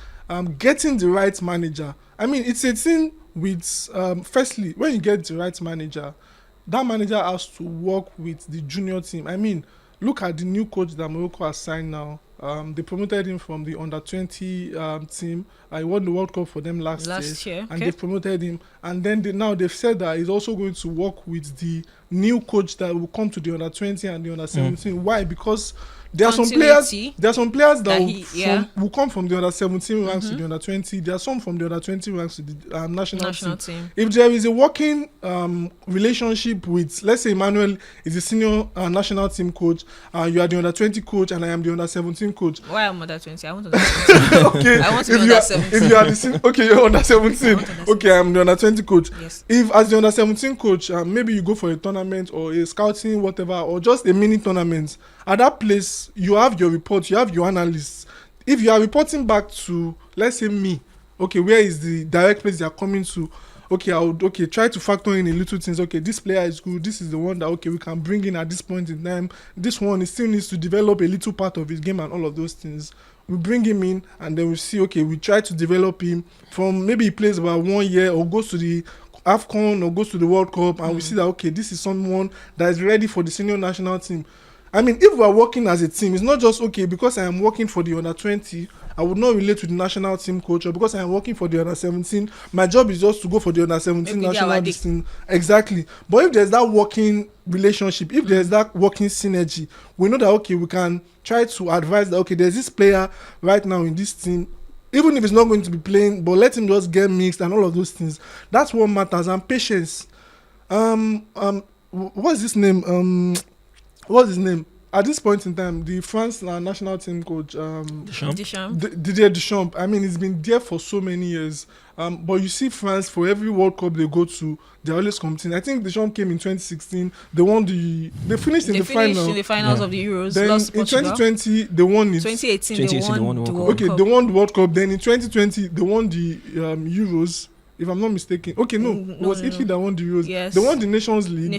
getting the right manager. I mean, it's a thing with, firstly, when you get the right manager, that manager has to work with the junior team. I mean, look at the new coach that Morocco has signed now. They promoted him from the under-20 team. I won the World Cup for them last year. And they promoted him. And then they've said that he's also going to work with the new coach that will come to the under-20 and the under-17. Why? Because there are some players that will come from the under-17 ranks to the under-20. There are some from the under-20 ranks to the national team. If there is a working relationship with, let's say Emmanuel is the senior national team coach, you are the under-20 coach, and I am the under-17 coach. Why am I under-20? I want under-17. Okay. I want to be under-17. If you are the you're under-17. Okay, I'm the under-20 coach. Yes. If as the under-17 coach, maybe you go for a tournament or a scouting, whatever, or just a mini tournament, at that place, you have your report, you have your analysts. If you are reporting back to, let's say me, okay, where is the direct place they are coming to? Okay, I would try to factor in a little things. Okay, this player is good. This is the one that we can bring in at this point in time. This one still needs to develop a little part of his game and all of those things. We bring him in and then we see. Okay, we try to develop him from maybe he plays about 1 year or goes to the AFCON or goes to the World Cup and we see that this is someone that is ready for the senior national team. I mean, if we are working as a team, it's not just because I am working for the under-20, I would not relate to the national team coach, or because I am working for the under-17, my job is just to go for the under-17 national team. Exactly. But if there's that working relationship, if there's that working synergy, we know that, we can try to advise that, there's this player right now in this team, even if he's not going to be playing, but let him just get mixed and all of those things. That's what matters. And patience. What's his name? What's his name? At this point in time, the France national team coach, Didier Deschamps, I mean, he's been there for so many years. But you see France, for every World Cup they go to, they're always competing. I think Deschamps came in 2016. They finished in the finals of the Euros. Then in 2020, they won it. 2018, they won the World Cup. Okay, they won the World Cup. Then in 2020, they won the Euros. If I'm not mistaken. Okay, no. It was Italy that won the Euros. Yes. They won the Nations League.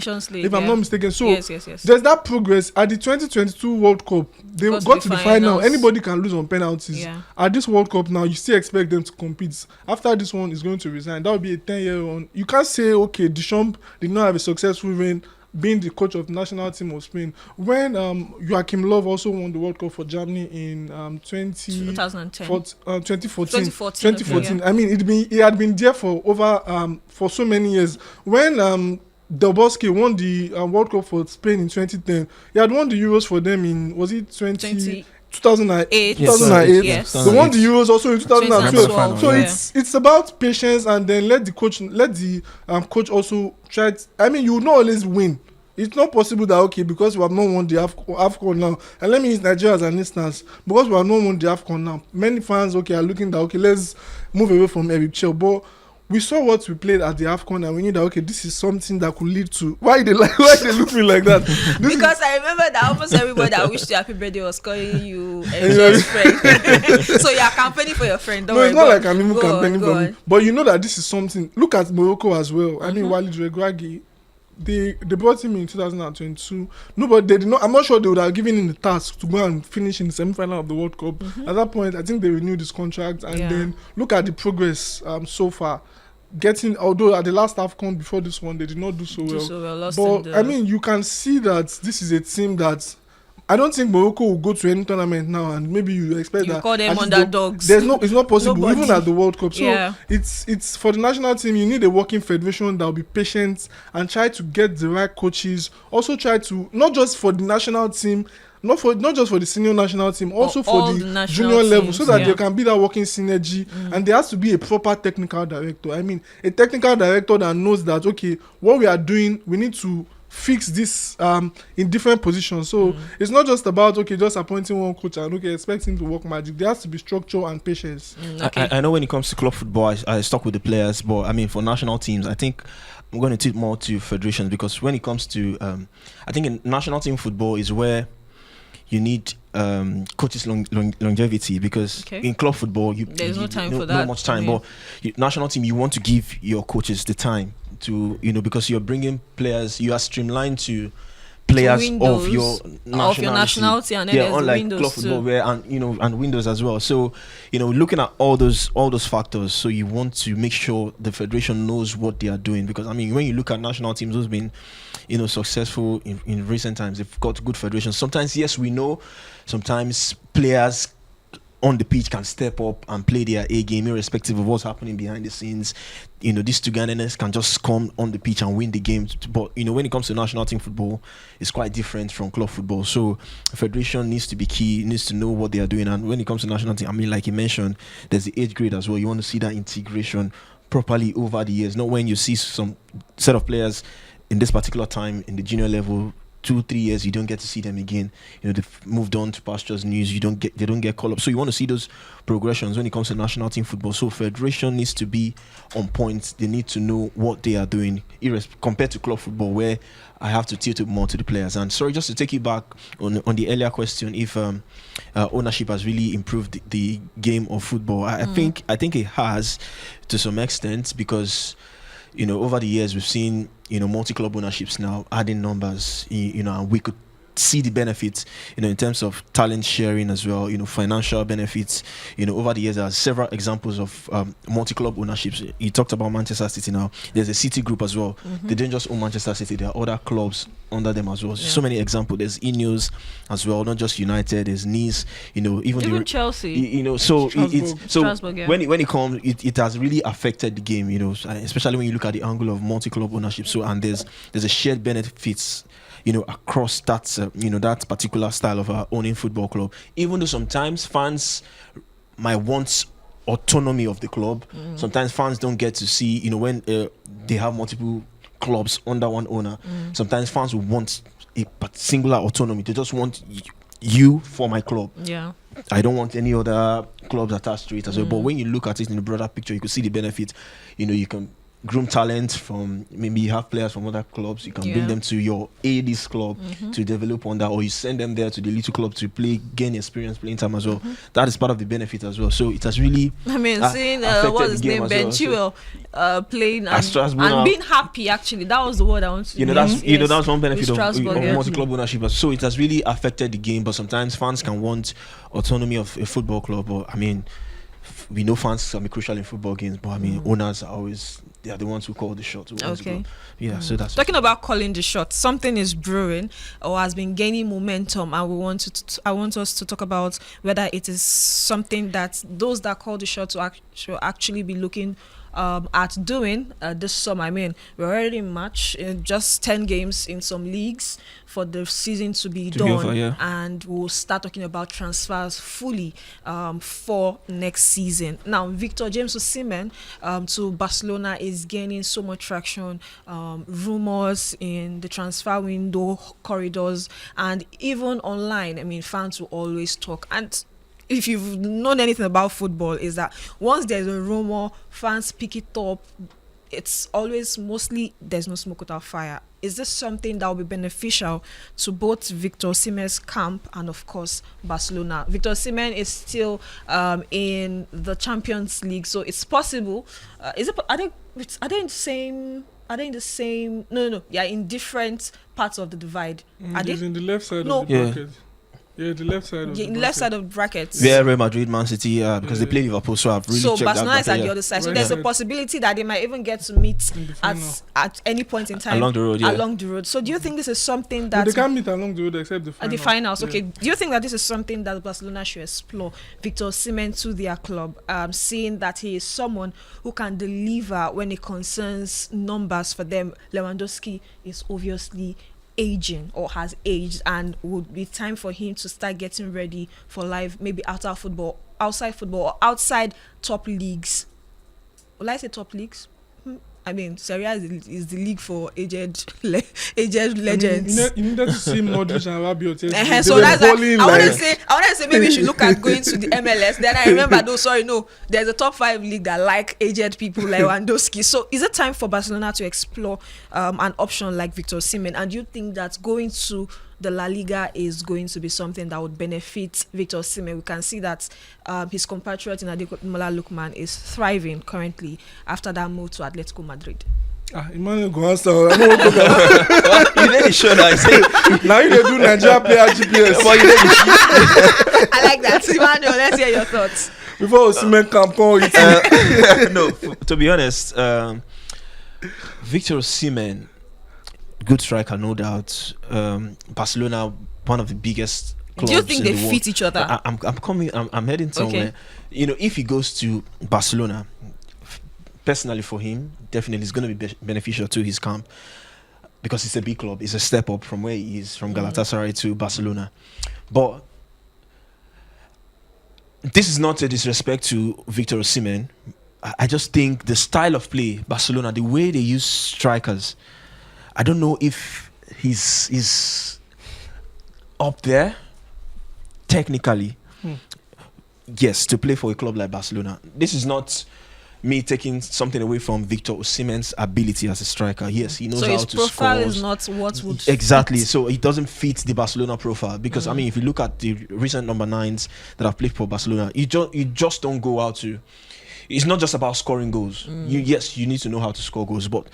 If I'm not mistaken. So yes. There's that progress. At the 2022 World Cup, they got to the final. Anybody can lose on penalties. Yeah. At this World Cup now, you still expect them to compete. After this one is going to resign, that will be a 10-year run. You can't say, Deschamps did not have a successful reign being the coach of the national team of Spain. When Joachim Löw also won the World Cup for Germany in 2014. I mean, it had been there for over for so many years. When Del Bosque won the World Cup for Spain in 2010, he had won the Euros for them in 2008. 2008. Yes. They won the Euros also in 2012. So it's about patience, and then let the coach also try. I mean, you will not always win, It's not possible that, okay, because we have not won the AFCON now, and let me use Nigeria as an instance, because we have not won the AFCON now, many fans, okay, are looking that, okay, let's move away from Eric Chell. But we saw what we played at the AFCON, and we knew that, okay, this is something that could lead to... Why they look me like that? Because I remember that almost everybody that wished you happy birthday was calling you a friend. So you're campaigning for your friend. Don't worry. It's not like I'm even campaigning for me. But you know that this is something... Look at Morocco as well. I mean, Walid Regragui, they brought him in 2022. No, but they did not. I'm not sure they would have given him the task to go and finish in the semi-final of the World Cup. At that point, I think they renewed his contract, and then look at the progress so far. Although at the last AFCON before this one, they did not do so well. But I mean, you can see that this is a team that I don't think Morocco will go to any tournament now, and maybe you expect that. You call them underdogs. It's not possible. Nobody. Even at the World Cup. So it's for the national team. You need a working federation that will be patient and try to get the right coaches. Also try to not just for the national team, not just for the senior national team, also for the junior level, so that there can be that working synergy. And there has to be a proper technical director. I mean, a technical director that knows that, okay, what we are doing, we need to fix this in different positions. So it's not just about, okay, just appointing one coach and, okay, expecting to work magic. There has to be structure and patience. I know when it comes to club football, I stuck with the players, but I mean, for national teams, I think I'm going to take more to federations, because when it comes to I think in national team football is where you need coaches longevity, because in club football there's no time for that. Not much time. But national team, you want to give your coaches the time to, because you're bringing players, you are streamlined to players of your nationality, and then there's unlike the club football where and windows as well. So looking at all those factors, so you want to make sure the federation knows what they are doing, because I mean, when you look at national teams who's been successful in recent times, they've got good federations. Sometimes, yes, we know sometimes players on the pitch can step up and play their A game irrespective of what's happening behind the scenes. These Togolese can just come on the pitch and win the game. But when it comes to national team football, it's quite different from club football. So federation needs to be key, needs to know what they are doing. And when it comes to national team, I mean, like you mentioned, there's the age grade as well. You want to see that integration properly over the years. Not when you see some set of players in this particular time in the junior level, 2-3 years, you don't get to see them again. They've moved on to pastures news. They don't get called up. So you want to see those progressions when it comes to national team football. So federation needs to be on point. They need to know what they are doing, compared to club football, where I have to tilt it more to the players. And sorry, just to take you back on the earlier question, if ownership has really improved the game of football, I think it has to some extent, because over the years we've seen multi-club ownerships now adding numbers, and we could see the benefits, in terms of talent sharing as well, financial benefits. Over the years there are several examples of multi-club ownerships. You talked about Manchester City now. There's a City group as well. They don't just own Manchester City, there are other clubs under them as well. So many examples. There's Ineos as well, not just United. There's Nice, even Chelsea. Strasbourg. When it comes, it has really affected the game, especially when you look at the angle of multi-club ownership. So, and there's a shared benefits across that that particular style of owning football club. Even though sometimes fans might want autonomy of the club, sometimes fans don't get to see when they have multiple clubs under one owner. Sometimes fans will want a singular autonomy. They just want you for my club. I don't want any other clubs attached to it as well. But when you look at it in the broader picture, you can see the benefit. You can groom talent from, maybe you have players from other clubs, you can bring them to your AD's club to develop on that, or you send them there to the little club to gain experience, playing time as well. That is part of the benefit as well. So it has really seeing what's his name, Ben Chilwell playing and being happy, actually, that was the word I wanted to that's one benefit of multi-club ownership. So it has really affected the game, but sometimes fans can want autonomy of a football club. But I mean, we know fans can be crucial in football games, but I mean, owners are always, they are the ones who call the shots. So that's talking about calling the shots. Something is brewing or has been gaining momentum, and I want us to talk about whether it is something that those that call the shots will actually be looking at doing this summer. I mean, we're already in March, in just 10 games in some leagues for the season to be done, over, yeah. and we'll start talking about transfers fully for next season. Now, Victor James Osimhen to Barcelona is gaining so much traction. Rumors in the transfer window corridors and even online. I mean, fans will always talk. And if you've known anything about football, is that once there's a rumor, fans pick it up. It's always mostly there's no smoke without fire. Is this something that will be beneficial to both Victor Osimhen's camp and, of course, Barcelona? Victor Osimhen is still in the Champions League, so it's possible. Is it? Are they in the same? Are they in the same? No. Yeah, in different parts of the divide. Are they in the left side No. of the bracket? Yeah, the left side of the bracket. left side of brackets? Yeah, Real Madrid, Man City, because they play Liverpool, so I've really So checked Barcelona is that. at the other side. So there's a possibility that they might even get to meet In the final. at any point in time Along the road, yeah. Along the road. So do you think this is something But that they can't meet along the road except the at final. the finals? Yeah. Okay. Do you think that this is something that Barcelona should explore? Victor Osimhen to their club, seeing that he is someone who can deliver when it concerns numbers for them. Lewandowski is obviously aging or has aged, and would be time for him to start getting ready for life, maybe outside football, or outside top leagues. Will I say top leagues? I mean, Serie A is the league for aged legends. You needed to see Modric and Rabiot. So that's like, I want to say maybe you should look at going to the MLS. Then I remember, there's a top 5 league that like aged people like Lewandowski. So is it time for Barcelona to explore an option like Victor Osimhen? And do you think that going to the La Liga is going to be something that would benefit Victor Osimhen? We can see that his compatriot in Ademola Lookman is thriving currently after that move to Atletico Madrid. Emmanuel go answer. I don't want to talk about. You didn't show that. I say, Now you dey do Nigeria player GPS. I like that. Emmanuel, let's hear your thoughts. Before Osimhen campaign, no, to be honest, Victor Osimhen, good striker, no doubt. Barcelona, one of the biggest clubs. Do you think in they the world. fit each other? I'm heading somewhere. Okay. You know, if he goes to Barcelona, personally for him, definitely it's going to be beneficial to his camp because it's a big club. It's a step up from where he is, from Galatasaray to Barcelona. But this is not a disrespect to Victor Osimhen. I just think the style of play, Barcelona, the way they use strikers, I don't know if he's up there technically. Yes, to play for a club like Barcelona. This is not me taking something away from Victor Osimhen's ability as a striker. Yes, he knows So how his to profile score. is not what would Exactly. fit. So it doesn't fit the Barcelona profile because I mean, if you look at the recent number 9s that have played for Barcelona, you just don't go out to. It's not just about scoring goals. Yes, you need to know how to score goals, but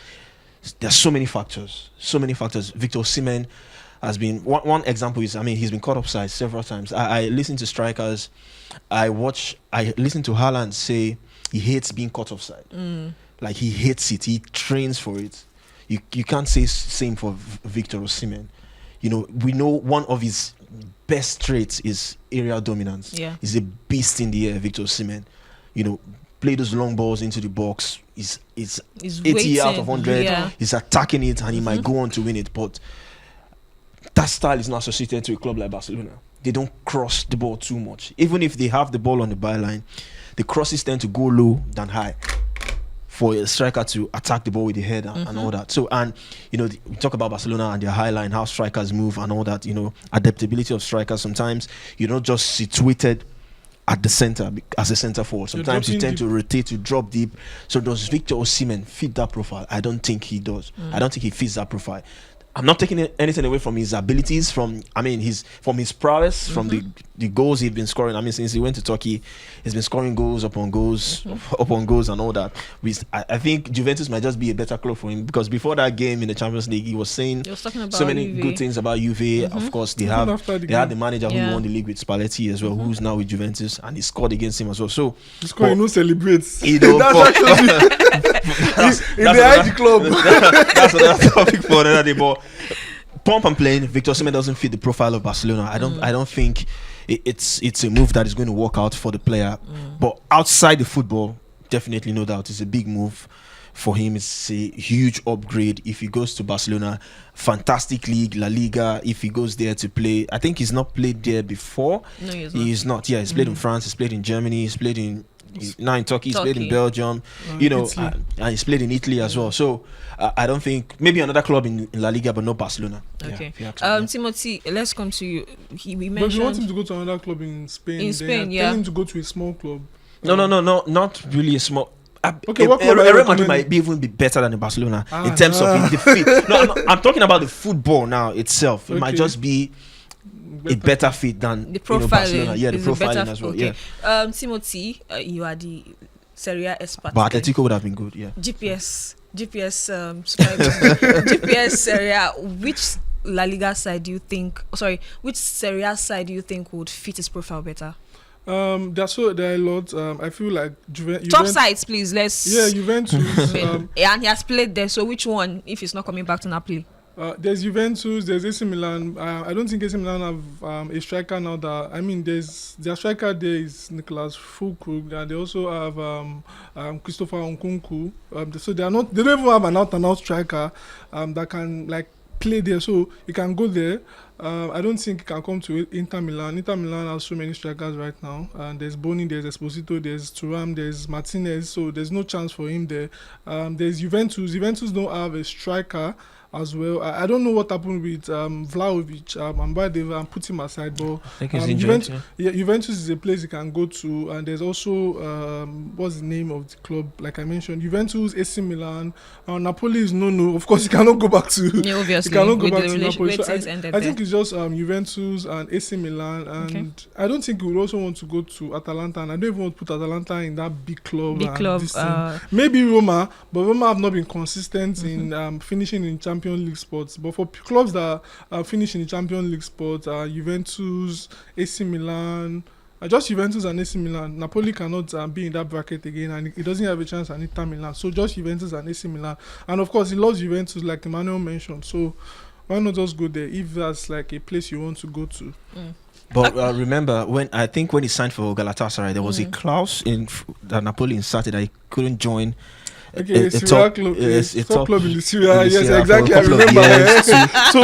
there's so many factors. Victor Osimhen has been one example is, I mean, he's been caught offside several times. I listen to strikers. I listen to Haaland say he hates being caught offside. Like he hates it. He trains for it. You can't say same for Victor Osimhen. You know, we know one of his best traits is aerial dominance. Yeah. He's a beast in the air, Victor Osimhen. You know, play those long balls into the box. He's 80 out of 100. Yeah. He's attacking it and he might go on to win it. But that style is not associated to a club like Barcelona. They don't cross the ball too much. Even if they have the ball on the byline, the crosses tend to go low than high for a striker to attack the ball with the head and all that. So, and you know, we talk about Barcelona and their high line, how strikers move and all that. You know, adaptability of strikers. Sometimes you're not just situated at the center as a center forward. Sometimes you tend to rotate, to drop deep. So does Victor Osimhen fit that profile? I don't think he does. I don't think he fits that profile. I'm not taking anything away from his abilities, from his prowess, from the goals he's been scoring. I mean, since he went to Turkey, he's been scoring goals upon goals, upon goals and all that. I think Juventus might just be a better club for him because before that game in the Champions League, he was saying talking about so many Juve. good things about Juve. Of course, they had the manager who won the league with Spalletti as well, who's now with Juventus, and he scored against him as well. So he's scoring, no celebrates. You know, That's the club. That's another topic for another day. But pump and playing, Victor Osimhen doesn't fit the profile of Barcelona. I don't think it's a move that is going to work out for the player. But outside the football, definitely, no doubt, it's a big move for him. It's a huge upgrade. If he goes to Barcelona, fantastic league, La Liga. If he goes there to play, I think he's not played there before. No, he's not. Yeah, he's played in France. He's played in Germany. He's played in now in Turkey. He's played in Belgium. And he's played in Italy as well. So I don't think, maybe another club in La Liga, but not Barcelona. Okay. Yeah, Timothy, let's come to you. We mentioned. But if you want him to go to another club in Spain, In Spain, tell him to go to a small club. No, not really a small. Okay, what club Real Madrid might even be better than Barcelona in terms of the fit. No, I'm talking about the football now itself. It might just be a better fit than the profiling. Barcelona. Yeah, the Is profiling as well. okay. Yeah. Timothy, you are the Serie A expert. But Atletico would have been good. Yeah. GPS Serie A. Which La Liga side do you think? Which Serie A side do you think would fit his profile better? There are a lot. I feel like top sides, please. Juventus. And he has played there. So which one, if he's not coming back to Napoli? There's Juventus. There's AC Milan. I don't think AC Milan have a striker now. Their striker there is Nicolas Fulkrug, and they also have Christopher Nkunku. So they don't even have an out-and-out striker that can play there. So you can go there. I don't think he can come to Inter Milan. Inter Milan has so many strikers right now. There's Boni, there's Esposito, there's Thuram, there's Martinez. So there's no chance for him there. There's Juventus. Juventus don't have a striker as well. I don't know what happened with Vlahovic and why they put him aside. But I think he's injured. Juventus is a place you can go to. And there's also what's the name of the club? Like I mentioned, Juventus, AC Milan. Napoli is no. Of course, you cannot go back to. Yeah, obviously. You cannot go back to Napoli. So I think it's just Juventus and AC Milan, and I don't think we would also want to go to Atalanta, and I don't even want to put Atalanta in that big club. Maybe Roma, but Roma have not been consistent in finishing in Champions League spots. But for clubs that are finishing in Champions League spots, Juventus, AC Milan. Just Juventus and AC Milan. Napoli cannot be in that bracket again, and it doesn't have a chance at Inter Milan. So just Juventus and AC Milan, and of course he loves Juventus, like Emmanuel mentioned. So why not just go there if that's like a place you want to go to? But remember, when he signed for Galatasaray, there was a clause in that Napoli inserted that he couldn't join. Okay, a top club in the Syria. Yes, exactly. I remember. I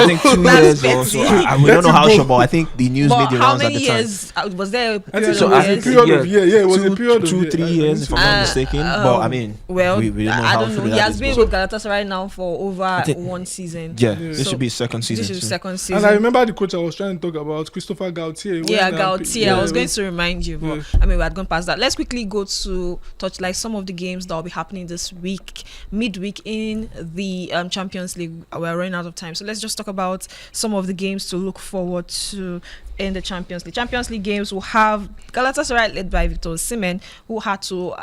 think 2 years or so. We don't know how sure, but I think the news made the rounds at the time. How many years was there? I think so. It was a period of 2-3 years, if I'm not mistaken. But I mean, we don't know how. I don't know. He has been with Galatasaray now for over 1 season. Yeah, this should be second season. And I remember the coach I was trying to talk about, Christopher Gaultier. Gaultier. I was going to remind you, but I mean, we had gone past that. Let's quickly go to touch some of the games that will be happening this midweek in the Champions League. We're running out of time, so let's just talk about some of the games to look forward to in the Champions League. Champions League games will have Galatasaray led by Victor Osimhen, who had to,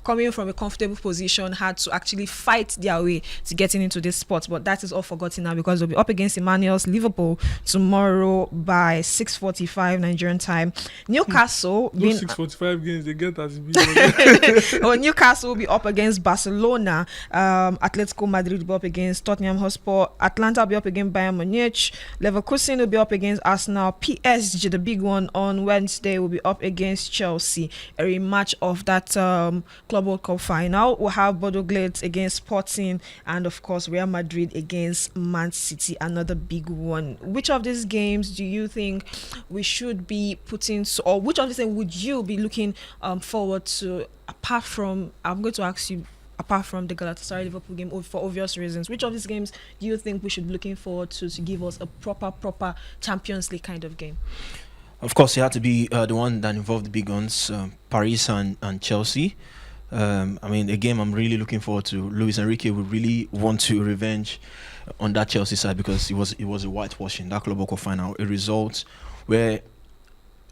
coming from a comfortable position, had to actually fight their way to getting into this spot. But that is all forgotten now because they'll be up against Emmanuel's Liverpool tomorrow by 6:45 Nigerian time. Newcastle. Those 6:45 games they get as big. Well, Newcastle will be up against Barcelona. Atletico Madrid will be up against Tottenham Hotspur. Atlanta will be up against Bayern Munich. Leverkusen will be up against Arsenal. PSG, the big one on Wednesday, will be up against Chelsea. A rematch of that Club World Cup final. We'll have Bodo Glimt against Sporting, and of course Real Madrid against Man City, another big one. Which of these games do you think we should be putting, or which of these things would you be looking forward to, apart from, I'm going to ask you, apart from the Galatasaray Liverpool game, for obvious reasons, which of these games do you think we should be looking forward to give us a proper Champions League kind of game? Of course, it had to be the one that involved the big guns, Paris and Chelsea. A game I'm really looking forward to. Luis Enrique would really want to revenge on that Chelsea side because it was a whitewashing, that Club World Cup final, a result where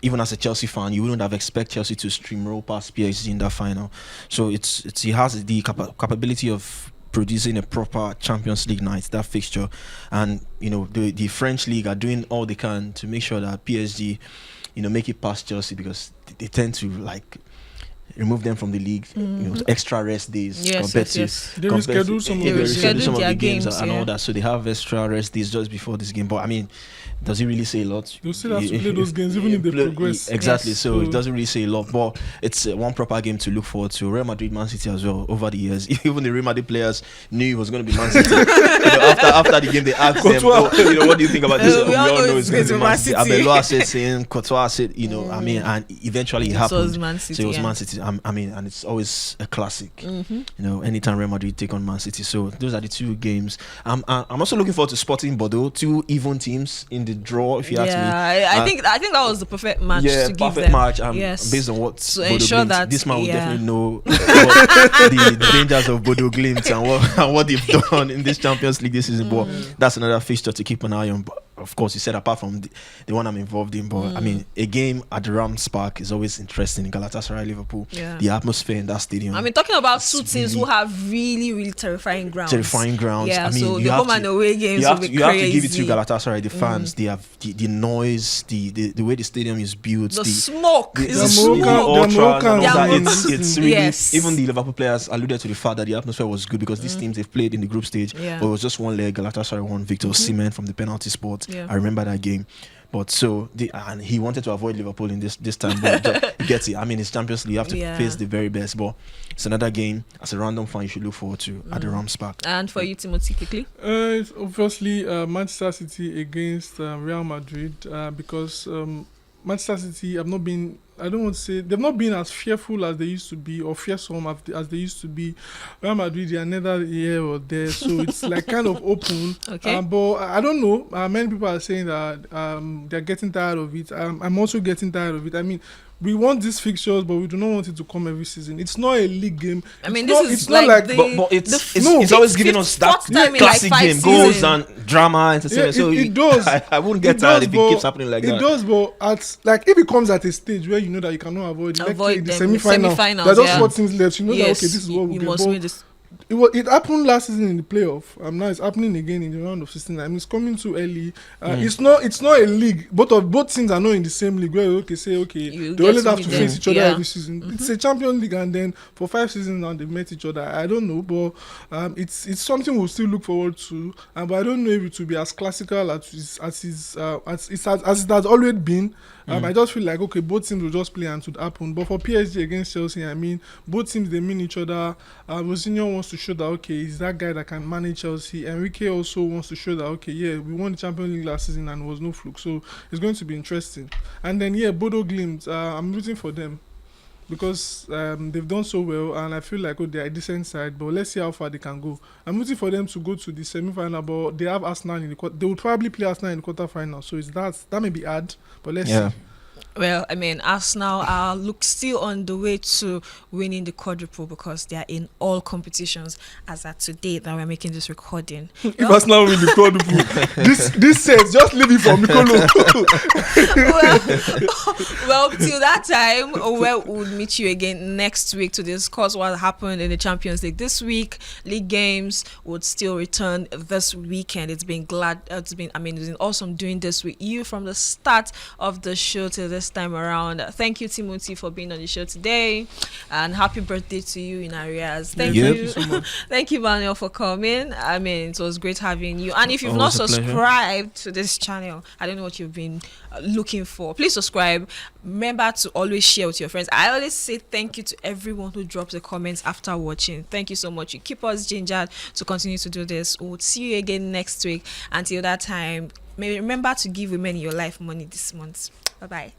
even as a Chelsea fan, you wouldn't have expected Chelsea to streamroll past PSG in that final. So he has the capability of producing a proper Champions League night, that fixture. And, the French league are doing all they can to make sure that PSG, make it past Chelsea because they tend to remove them from the league, extra rest days. Yes, They reschedule some of they the reschedule some of their the games games, and all that. So they have extra rest days just before this game. But I mean, does it really say a lot? They'll still have to play those games even if they progress. Exactly. Yes. So it doesn't really say a lot. But it's one proper game to look forward to. Real Madrid, Man City as well. Over the years, even the Real Madrid players knew it was going to be Man City. After the game, they asked them, what do you think about this? We all know it's going to be Man City. Abelua said saying, Courtois said, I mean, and eventually it happened. was Man City, So it was yeah. Man City. I mean, and it's always a classic. Anytime Real Madrid take on Man City. So those are the two games. I'm also looking forward to Sporting Bordeaux, two even teams in the draw. If you ask me, I think that was the perfect match to give perfect them. match. Yes. Based on what To Bodo ensure Glimt, that, this man will yeah. definitely know what the dangers of Bodo Glimt and what they've done in this Champions League this season. But that's another fixture to keep an eye on. But of course, you said apart from the one I'm involved in, but I mean, a game at the Rams Park is always interesting in Galatasaray, Liverpool. Yeah. The atmosphere in that stadium. I mean, talking about two It's teams who really have really, really terrifying grounds. I Yeah, mean, so you the have home and to- away games you have will to, be you have to give it crazy. to Galatasaray, the fans. They have the noise, the way the stadium is built, The smoke. the It's smoke, smoke. ultras and all They're that. Moroccan. It's really, Yes. even the Liverpool players alluded to the fact that the atmosphere was good because these teams, they've played in the group stage, Yeah. but it was just one leg. Galatasaray won. Victor Osimhen from the penalty spot. Yeah. I remember that game. But so and he wanted to avoid Liverpool in this time, but he gets it. I mean, it's Champions League. You have to Yeah. face the very best. But it's another game as a random fan you should look forward to at the Rams Park. And for you, Timothy, quickly. It's obviously Manchester City against Real Madrid because Manchester City have not been, I don't want to say, they've not been as fearful as they used to be or fearsome as they used to be. Real Madrid, they are neither here or there, so it's like kind of open. Okay. But I don't know. Many people are saying that they're getting tired of it. I'm also getting tired of it. I mean, we want these fixtures, but we do not want it to come every season. It's not a league game. I mean, It's not- this is it's not like But it's the always giving us that fourth time in classic like 5 game, goals seasons. and drama, entertainment. Yeah, So it does. I wouldn't get It tired does, if it but keeps happening like it that. does, but if it comes at a stage where you know that you cannot avoid Avoid like in the them, semi-final, semi-finals, there's just yeah. 4 teams left. You know that Yes, okay, this is what we you get. must But win this. it happened last season in the playoff. Now it's happening again in the round of 16. I mean, it's coming too early. It's not a league. Both teams are not in the same league. Where You they get always to have meet to them. face each other Yeah. every season. It's a Champions League, and then for 5 seasons now they've met each other. I don't know, but it's something we'll still look forward to. But I don't know if it will be as classical as it has always been. I just feel like okay, both teams will just play and it would happen. But for PSG against Chelsea, I mean, both teams they mean each other. Mourinho wants to show that okay, he's that guy that can manage Chelsea. Enrique also wants to show that okay, yeah, we won the Champions League last season and it was no fluke. So it's going to be interesting. And then Bodo Glimt, I'm rooting for them because they've done so well, and I feel like they're a decent side. But let's see how far they can go. I'm rooting for them to go to the semi-final, but they have Arsenal in the quarter. They will probably play Arsenal in the quarter-final. So that may be hard, but let's see. Well, I mean, Arsenal are still on the way to winning the quadruple because they are in all competitions as at today that we're making this recording. If Arsenal win the quadruple, this says just leave it for Mikolo. well, till that time, we'll meet you again next week to discuss what happened in the Champions League this week. League games would still return this weekend. It's been awesome doing this with you from the start of the show to this time around. Thank you, Timothy, for being on the show today, and happy birthday to you in arrears. Thank you so much. Thank you, Manuel, for coming. I mean, it was great having you. And if you've not Always a pleasure. subscribed to this channel, I don't know what you've been looking for. Please subscribe. Remember to always share with your friends. I always say thank you to everyone who drops the comments after watching. Thank you so much. You keep us gingered to continue to do this. We'll see you again next week. Until that time, remember to give women in your life money this month. Bye-bye.